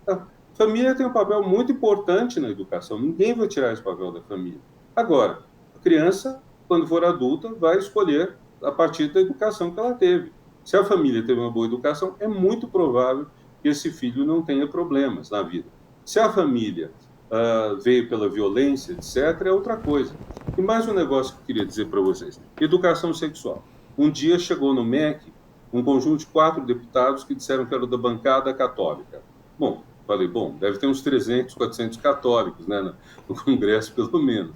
A família tem um papel muito importante na educação, ninguém vai tirar esse papel da família. Agora, a criança, quando for adulta, vai escolher a partir da educação que ela teve. Se a família teve uma boa educação, é muito provável que esse filho não tenha problemas na vida. Se a família veio pela violência, etc., é outra coisa. E mais um negócio que eu queria dizer para vocês. Educação sexual. Um dia chegou no MEC um conjunto de 4 deputados que disseram que era da bancada católica. Bom, falei, deve ter uns 300, 400 católicos, né, no Congresso, pelo menos.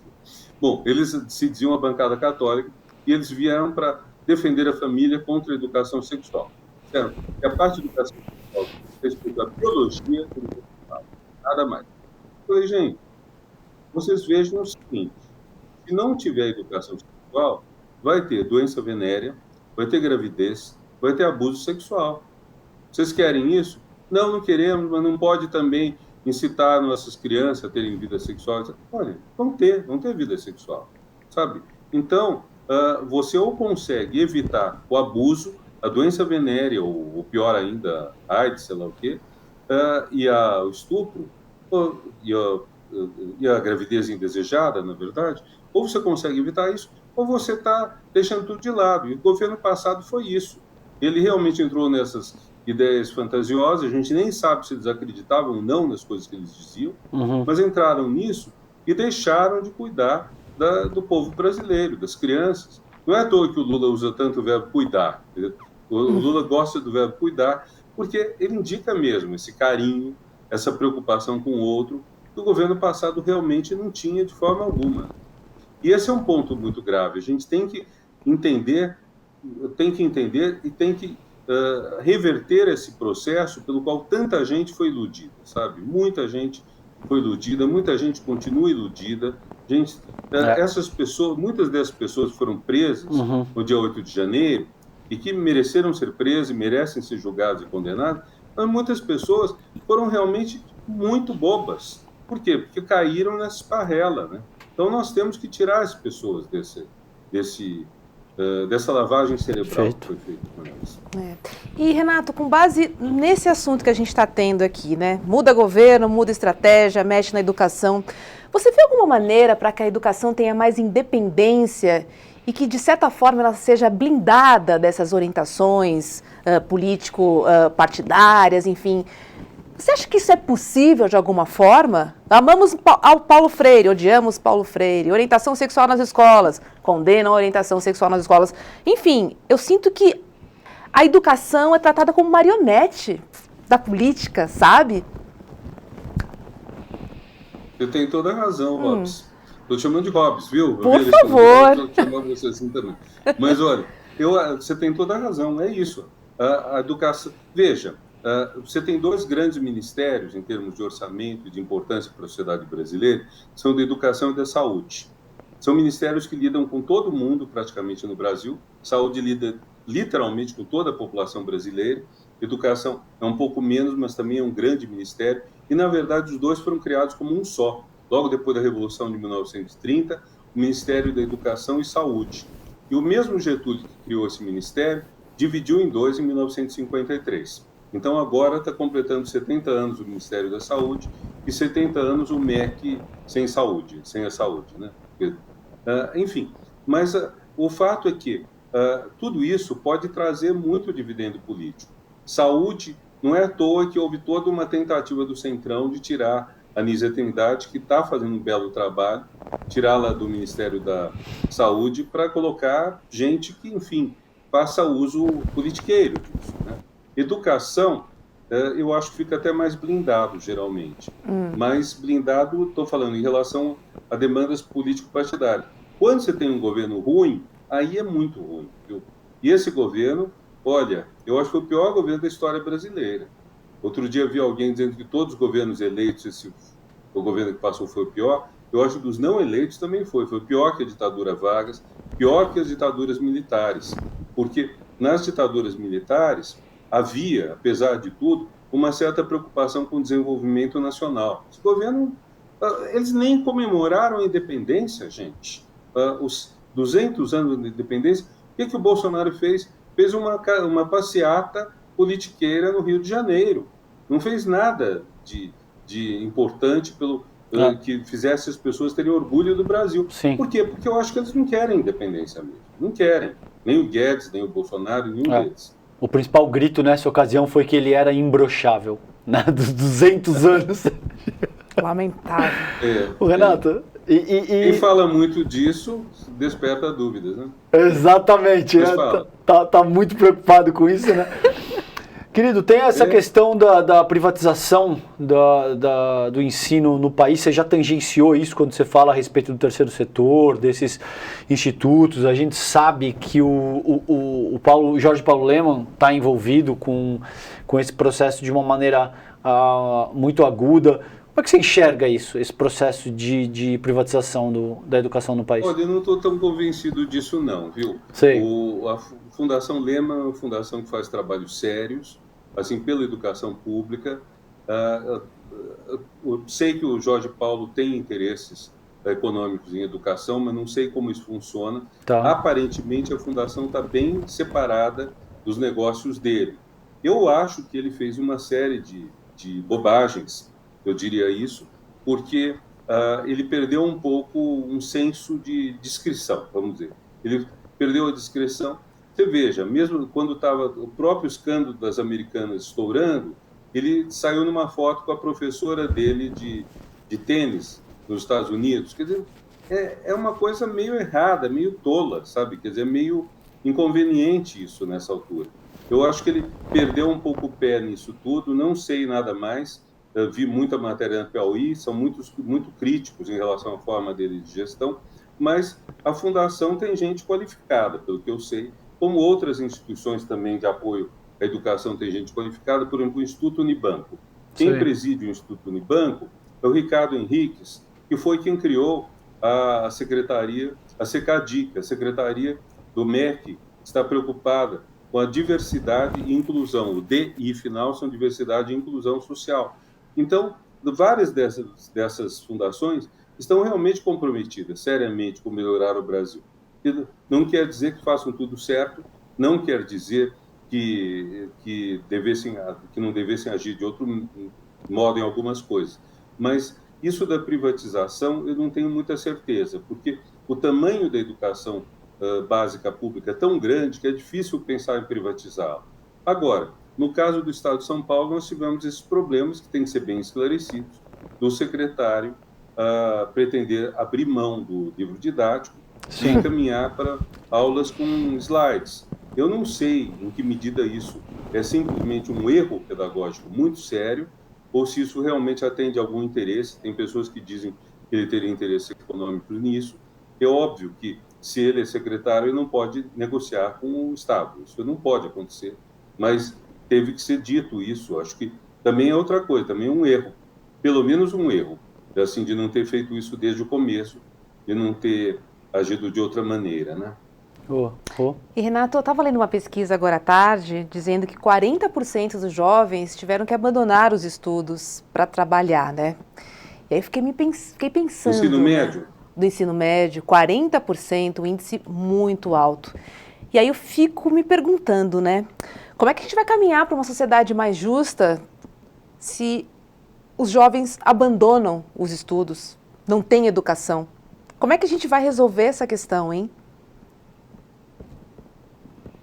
Bom, eles se diziam a bancada católica e eles vieram para defender a família contra a educação sexual. Certo? E a parte da educação sexual respeito à biologia, nada mais. Eu falei, gente, vocês vejam o seguinte, se não tiver educação sexual, vai ter doença venérea, vai ter gravidez, vai ter abuso sexual. Vocês querem isso? Não, não queremos, mas não pode também incitar nossas crianças a terem vida sexual. Olha, vão ter vida sexual, sabe? Então, você ou consegue evitar o abuso, a doença venérea, ou pior ainda, a AIDS, sei lá o quê, e o estupro, e a gravidez indesejada, na verdade, ou você consegue evitar isso, ou você está deixando tudo de lado. E o governo passado foi isso. Ele realmente entrou nessas ideias fantasiosas, a gente nem sabe se eles acreditavam ou não nas coisas que eles diziam, mas entraram nisso e deixaram de cuidar do povo brasileiro, das crianças. Não é à toa que o Lula usa tanto o verbo cuidar. O Lula gosta do verbo cuidar, porque ele indica mesmo esse carinho, essa preocupação com o outro, que o governo passado realmente não tinha de forma alguma. E esse é um ponto muito grave. A gente tem que entender e tem que reverter esse processo pelo qual tanta gente foi iludida, sabe? Muita gente foi iludida, muita gente continua iludida. Essas pessoas, muitas dessas pessoas foram presas no dia 8 de janeiro e que mereceram ser presas e merecem ser julgadas e condenadas, mas muitas pessoas foram realmente muito bobas. Por quê? Porque caíram nessa esparrela, né? Então nós temos que tirar as pessoas dessa lavagem cerebral que foi feita com elas. E, Renato, com base nesse assunto que a gente está tendo aqui, né? Muda governo, muda estratégia, mexe na educação. Você vê alguma maneira para que a educação tenha mais independência e que, de certa forma, ela seja blindada dessas orientações político-partidárias, enfim? Você acha que isso é possível de alguma forma? Amamos ao Paulo Freire, odiamos Paulo Freire. Orientação sexual nas escolas, condenam a orientação sexual nas escolas. Enfim, eu sinto que a educação é tratada como marionete da política, sabe? Você tem toda a razão, Hobbes. Estou te chamando de Hobbes, viu? Por favor. Estou chamando você assim também. Mas, olha, você tem toda a razão, é isso. A educação... Veja, você tem dois grandes ministérios, em termos de orçamento e de importância para a sociedade brasileira, que são da educação e da saúde. São ministérios que lidam com todo mundo, praticamente, no Brasil. Saúde lida literalmente com toda a população brasileira. Educação é um pouco menos, mas também é um grande ministério. E, na verdade, os dois foram criados como um só. Logo depois da Revolução de 1930, o Ministério da Educação e Saúde. E o mesmo Getúlio que criou esse ministério dividiu em dois em 1953. Então, agora está completando 70 anos o Ministério da Saúde e 70 anos o MEC sem a saúde, né? Enfim, mas o fato é que tudo isso pode trazer muito dividendo político. Saúde, não é à toa que houve toda uma tentativa do Centrão de tirar a Nízia Trindade, que está fazendo um belo trabalho, tirá-la do Ministério da Saúde para colocar gente que, enfim, faça uso politiqueiro disso, né? Educação, eu acho que fica até mais blindado, geralmente. Mais blindado, estou falando, em relação a demandas político-partidárias. Quando você tem um governo ruim, aí é muito ruim, viu? E esse governo, olha, eu acho que foi o pior governo da história brasileira. Outro dia vi alguém dizendo que todos os governos eleitos, o governo que passou foi o pior. Eu acho que dos não eleitos também foi pior que a ditadura Vargas, pior que as ditaduras militares. Porque nas ditaduras militares havia, apesar de tudo, uma certa preocupação com o desenvolvimento nacional. Esse governo, eles nem comemoraram a independência, gente. Os 200 anos de independência, o que o Bolsonaro fez? Fez uma passeata politiqueira no Rio de Janeiro. Não fez nada de importante que fizesse as pessoas terem orgulho do Brasil. Sim. Por quê? Porque eu acho que eles não querem independência mesmo. Não querem. Nem o Guedes, nem o Bolsonaro, nenhum deles. O principal grito nessa ocasião foi que ele era imbrochável, né? Dos 200 anos. Lamentável. O Renato... Quem fala muito disso desperta dúvidas, né? Exatamente. Tá muito preocupado com isso, né? Querido, tem essa questão da privatização do ensino no país. Você já tangenciou isso quando você fala a respeito do terceiro setor, desses institutos. A gente sabe que o Jorge Paulo Lemann está envolvido com esse processo de uma maneira muito aguda. Como é que você enxerga isso, esse processo de privatização da educação no país? Olha, eu não estou tão convencido disso não, viu? Sei. A Fundação Lemann é uma fundação que faz trabalhos sérios, assim, pela educação pública. Eu sei que o Jorge Paulo tem interesses econômicos em educação, mas não sei como isso funciona. Tá. Aparentemente, a fundação está bem separada dos negócios dele. Eu acho que ele fez uma série de bobagens, eu diria isso, porque ele perdeu um pouco um senso de discrição, vamos dizer. Ele perdeu a discrição. Você veja, mesmo quando estava o próprio escândalo das Americanas estourando, ele saiu numa foto com a professora dele de tênis nos Estados Unidos. Quer dizer, é uma coisa meio errada, meio tola, sabe? Quer dizer, meio inconveniente isso nessa altura. Eu acho que ele perdeu um pouco o pé nisso tudo, não sei nada mais. Eu vi muita matéria na Piauí, são muito críticos em relação à forma dele de gestão, mas a fundação tem gente qualificada, pelo que eu sei, como outras instituições também de apoio à educação tem gente qualificada, por exemplo, o Instituto Unibanco. Quem preside o Instituto Unibanco é o Ricardo Henriques, que foi quem criou a secretaria, a SECADIC, a secretaria do MEC, que está preocupada com a diversidade e inclusão. O DI final são diversidade e inclusão social. Então, várias dessas fundações estão realmente comprometidas, seriamente, com melhorar o Brasil. Não quer dizer que façam tudo certo, não quer dizer que não devessem agir de outro modo em algumas coisas. Mas isso da privatização eu não tenho muita certeza, porque o tamanho da educação básica pública é tão grande que é difícil pensar em privatizá-la. Agora, no caso do Estado de São Paulo, nós tivemos esses problemas que têm que ser bem esclarecidos, do secretário pretender abrir mão do livro didático e encaminhar para aulas com slides. Eu não sei em que medida isso é simplesmente um erro pedagógico muito sério ou se isso realmente atende a algum interesse. Tem pessoas que dizem que ele teria interesse econômico nisso. É óbvio que, se ele é secretário, ele não pode negociar com o Estado. Isso não pode acontecer. Mas teve que ser dito isso. Acho que também é outra coisa, também é um erro, pelo menos um erro, assim, de não ter feito isso desde o começo, de não ter agido de outra maneira, né? E Renato, eu estava lendo uma pesquisa agora à tarde, dizendo que 40% dos jovens tiveram que abandonar os estudos para trabalhar, né? E aí fiquei pensando... Ensino médio? Do ensino médio, 40%, um índice muito alto. E aí eu fico me perguntando, né? Como é que a gente vai caminhar para uma sociedade mais justa se os jovens abandonam os estudos, não têm educação? Como é que a gente vai resolver essa questão, hein?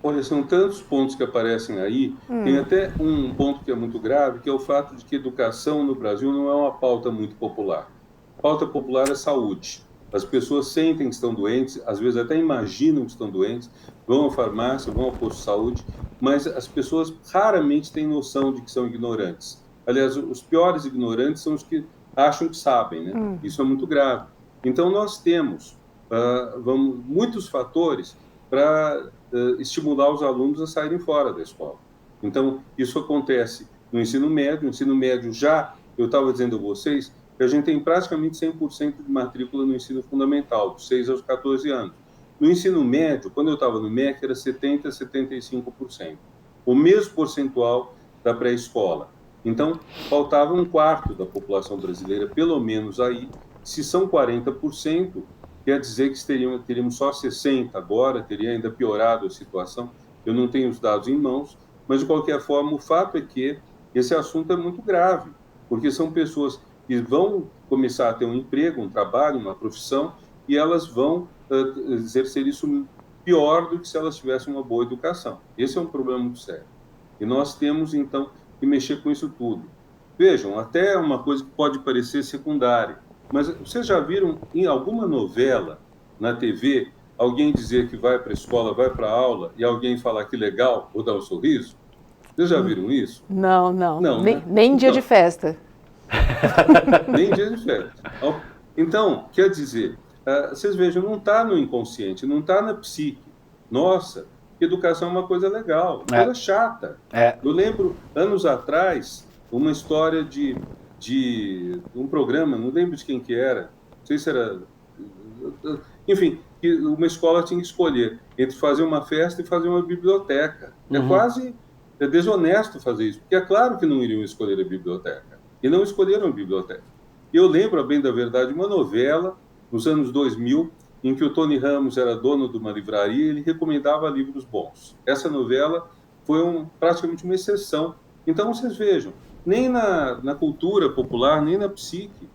Olha, são tantos pontos que aparecem aí. Tem até um ponto que é muito grave, que é o fato de que educação no Brasil não é uma pauta muito popular. A pauta popular é saúde. As pessoas sentem que estão doentes, às vezes até imaginam que estão doentes, vão à farmácia, vão ao posto de saúde, mas as pessoas raramente têm noção de que são ignorantes. Aliás, os piores ignorantes são os que acham que sabem, né? Isso é muito grave. Então, nós temos muitos fatores para estimular os alunos a saírem fora da escola. Então, isso acontece no ensino médio. No ensino médio já, eu estava dizendo a vocês, que a gente tem praticamente 100% de matrícula no ensino fundamental, dos 6 aos 14 anos. No ensino médio, quando eu estava no MEC, era 70% a 75%. O mesmo percentual da pré-escola. Então, faltava um quarto da população brasileira, pelo menos aí. Se são 40%, quer dizer que teríamos só 60% agora, teria ainda piorado a situação. Eu não tenho os dados em mãos, mas, de qualquer forma, o fato é que esse assunto é muito grave, porque são pessoas que vão começar a ter um emprego, um trabalho, uma profissão, e elas vão exercer isso pior do que se elas tivessem uma boa educação. Esse é um problema muito sério. E nós temos, então, que mexer com isso tudo. Vejam, até uma coisa que pode parecer secundária, mas vocês já viram em alguma novela, na TV, alguém dizer que vai para a escola, vai para a aula, e alguém falar que legal, ou dar um sorriso? Vocês já viram isso? Não. Não, nem, né? nem dia de festa. Nem dia de festa. Então, quer dizer, vocês vejam, não está no inconsciente, não está na psique. Nossa, que educação é uma coisa legal, uma coisa chata. Eu lembro, anos atrás, uma história de um programa, não lembro de quem que era, não sei se era... Enfim, que uma escola tinha que escolher entre fazer uma festa e fazer uma biblioteca. É quase desonesto fazer isso, porque é claro que não iriam escolher a biblioteca. E não escolheram a biblioteca. Eu lembro, a bem da verdade, uma novela, nos anos 2000, em que o Tony Ramos era dono de uma livraria e ele recomendava livros bons. Essa novela foi praticamente uma exceção. Então, vocês vejam, nem na cultura popular, nem na psique,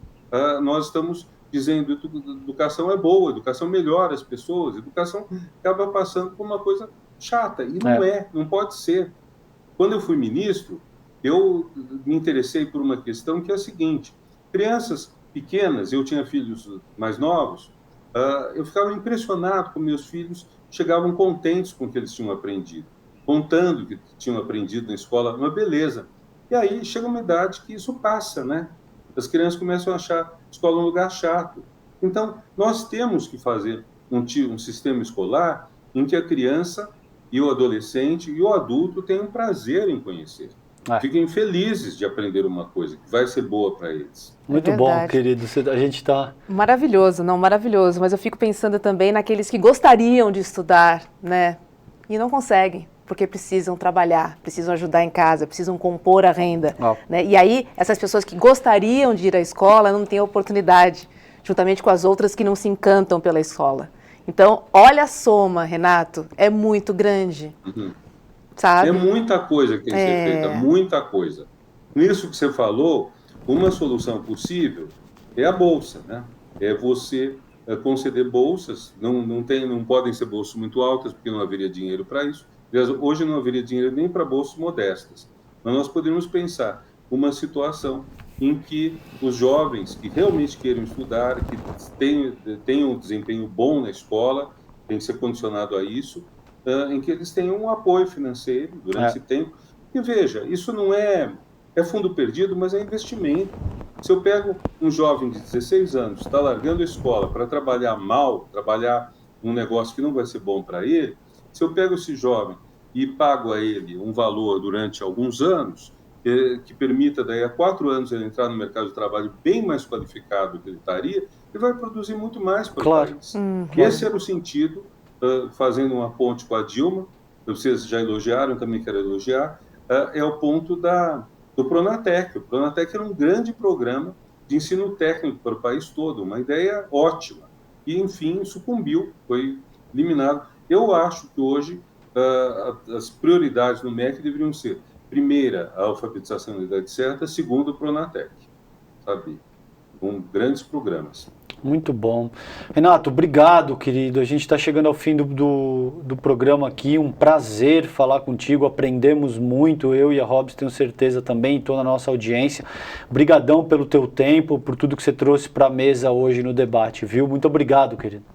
nós estamos dizendo que educação é boa, educação melhora as pessoas, educação acaba passando por uma coisa chata. E não não pode ser. Quando eu fui ministro, eu me interessei por uma questão que é a seguinte: crianças pequenas, eu tinha filhos mais novos, eu ficava impressionado como meus filhos chegavam contentes com o que eles tinham aprendido, contando que tinham aprendido na escola, uma beleza. E aí chega uma idade que isso passa, né? As crianças começam a achar a escola um lugar chato. Então, nós temos que fazer um sistema escolar em que a criança e o adolescente e o adulto tenham prazer em conhecer. Fiquem felizes de aprender uma coisa que vai ser boa para eles. Muito bom, querido. A gente está... Maravilhoso, maravilhoso. Mas eu fico pensando também naqueles que gostariam de estudar, né? E não conseguem, porque precisam trabalhar, precisam ajudar em casa, precisam compor a renda. Né? E aí, essas pessoas que gostariam de ir à escola não têm oportunidade, juntamente com as outras que não se encantam pela escola. Então, olha a soma, Renato, é muito grande. Sabe? É muita coisa que tem que ser feita, muita coisa. Nisso que você falou, uma solução possível é a bolsa, né? É você conceder bolsas, não podem ser bolsas muito altas, porque não haveria dinheiro para isso. Aliás, hoje não haveria dinheiro nem para bolsas modestas. Mas nós poderíamos pensar uma situação em que os jovens que realmente queiram estudar, que tenham um desempenho bom na escola, tem que ser condicionado a isso, em que eles tenham um apoio financeiro durante esse tempo. E veja, isso não é fundo perdido, mas é investimento. Se eu pego um jovem de 16 anos, está largando a escola para trabalhar mal, trabalhar um negócio que não vai ser bom para ele, se eu pego esse jovem e pago a ele um valor durante alguns anos, que permita daí a 4 anos ele entrar no mercado de trabalho bem mais qualificado do que ele estaria, ele vai produzir muito mais para o país. Esse era o sentido, fazendo uma ponte com a Dilma, vocês já elogiaram, também quero elogiar, é o ponto do Pronatec. O Pronatec era um grande programa de ensino técnico para o país todo, uma ideia ótima, e enfim sucumbiu, foi eliminado. Eu acho que hoje as prioridades no MEC deveriam ser: primeira, a alfabetização da idade certa; segundo, o Pronatec, sabe? Com grandes programas. Muito bom. Renato, obrigado, querido. A gente está chegando ao fim do programa aqui. Um prazer falar contigo. Aprendemos muito, eu e a Hobbs, tenho certeza também, e toda a nossa audiência. Obrigadão pelo teu tempo, por tudo que você trouxe para a mesa hoje no debate, viu? Muito obrigado, querido.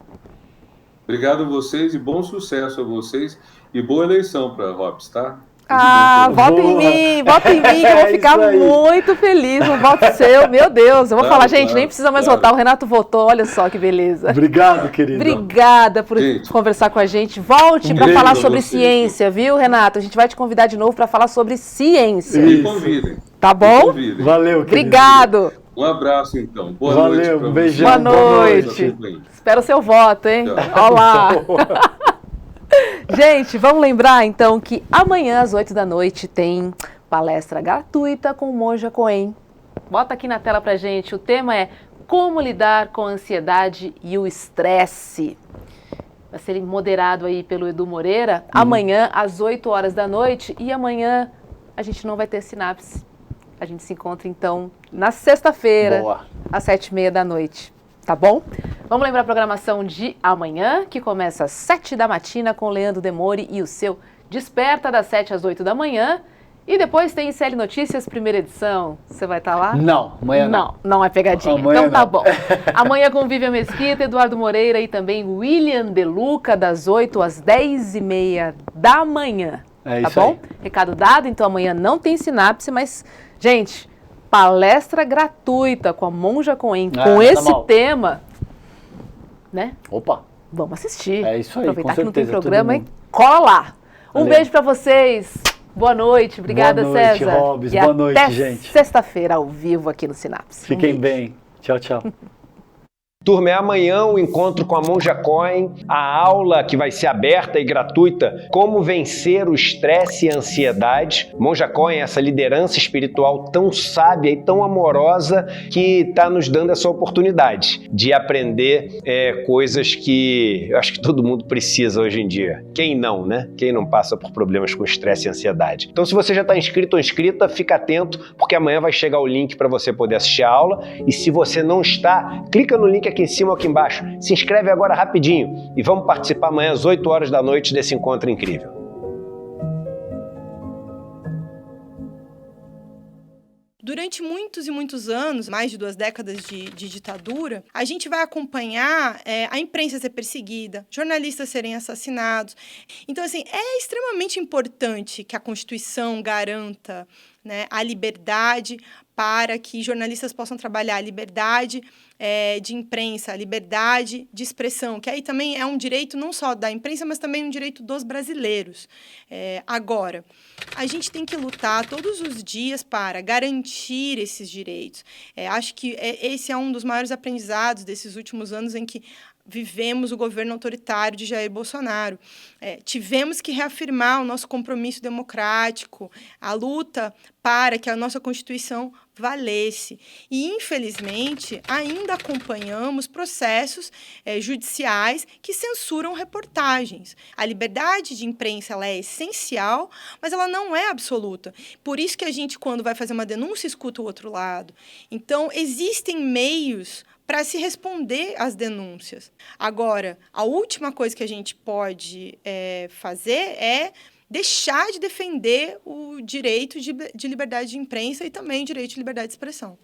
Obrigado a vocês e bom sucesso a vocês. E boa eleição para a Hobbs, tá? Vota em mim, que eu vou ficar muito feliz no voto seu. Meu Deus, eu vou falar, gente, nem precisa mais votar, o Renato votou, olha só que beleza. Obrigado, querido. Obrigada por conversar com a gente. Volte para falar sobre ciência, viu, Renato? A gente vai te convidar de novo para falar sobre ciência. Me convidem. Tá bom? Valeu, querido. Obrigado. Um abraço, então. Boa noite. Um beijão. Boa noite. Espero o seu voto, hein? Olá. Gente, vamos lembrar então que amanhã às 8 da noite tem palestra gratuita com Monja Cohen. Bota aqui na tela pra gente, o tema é como lidar com a ansiedade e o estresse. Vai ser moderado aí pelo Edu Moreira, amanhã às 8 horas da noite, e amanhã a gente não vai ter Sinapse. A gente se encontra então na sexta-feira, às 7h30 da noite. Tá bom? Vamos lembrar a programação de amanhã, que começa às 7 da matina com Leandro Demore e o seu Desperta, das 7 às 8 da manhã. E depois tem ICL Notícias, primeira edição. Você vai estar lá? Não, amanhã não. Não é pegadinha. Amanhã então tá não. bom. Amanhã com Vivian Mesquita, Eduardo Moreira e também William De Luca, das 8 às 10h30 da manhã. É tá isso bom? aí. Recado dado, então amanhã não tem Sinapse, mas, gente, palestra gratuita com a Monja Cohen, com esse tema, né? Opa! Vamos assistir. É isso aí, aproveitar com que não tem certeza, programa, todo hein? Cola lá. Um Valeu. beijo pra vocês. Boa noite. Obrigada, Boa noite, César. Hobbs. E Boa noite, até gente. sexta-feira, ao vivo, aqui no Sinapse. Fiquem bem. Tchau, tchau. Turma, é amanhã o encontro com a Monja Cohen, a aula que vai ser aberta e gratuita, como vencer o estresse e a ansiedade. Monja Cohen é essa liderança espiritual tão sábia e tão amorosa que está nos dando essa oportunidade de aprender coisas que eu acho que todo mundo precisa hoje em dia. Quem não, né? Quem não passa por problemas com estresse e ansiedade. Então, se você já está inscrito ou inscrita, fica atento, porque amanhã vai chegar o link para você poder assistir a aula. E se você não está, clica no link aqui em cima ou aqui embaixo. Se inscreve agora rapidinho e vamos participar amanhã às 8 horas da noite desse encontro incrível. Durante muitos e muitos anos, mais de 2 décadas de ditadura, a gente vai acompanhar a imprensa ser perseguida, jornalistas serem assassinados. Então, assim, é extremamente importante que a Constituição garanta, né, a liberdade para que jornalistas possam trabalhar a liberdade de imprensa, a liberdade de expressão, que aí também é um direito não só da imprensa, mas também um direito dos brasileiros. Agora, a gente tem que lutar todos os dias para garantir esses direitos. Acho que esse é um dos maiores aprendizados desses últimos anos em que vivemos o governo autoritário de Jair Bolsonaro. Tivemos que reafirmar o nosso compromisso democrático, a luta para que a nossa Constituição valesse. E, infelizmente, ainda acompanhamos processos judiciais que censuram reportagens. A liberdade de imprensa ela é essencial, mas ela não é absoluta. Por isso que a gente, quando vai fazer uma denúncia, escuta o outro lado. Então, existem meios para se responder às denúncias. Agora, a última coisa que a gente pode fazer é deixar de defender o direito de liberdade de imprensa e também o direito de liberdade de expressão.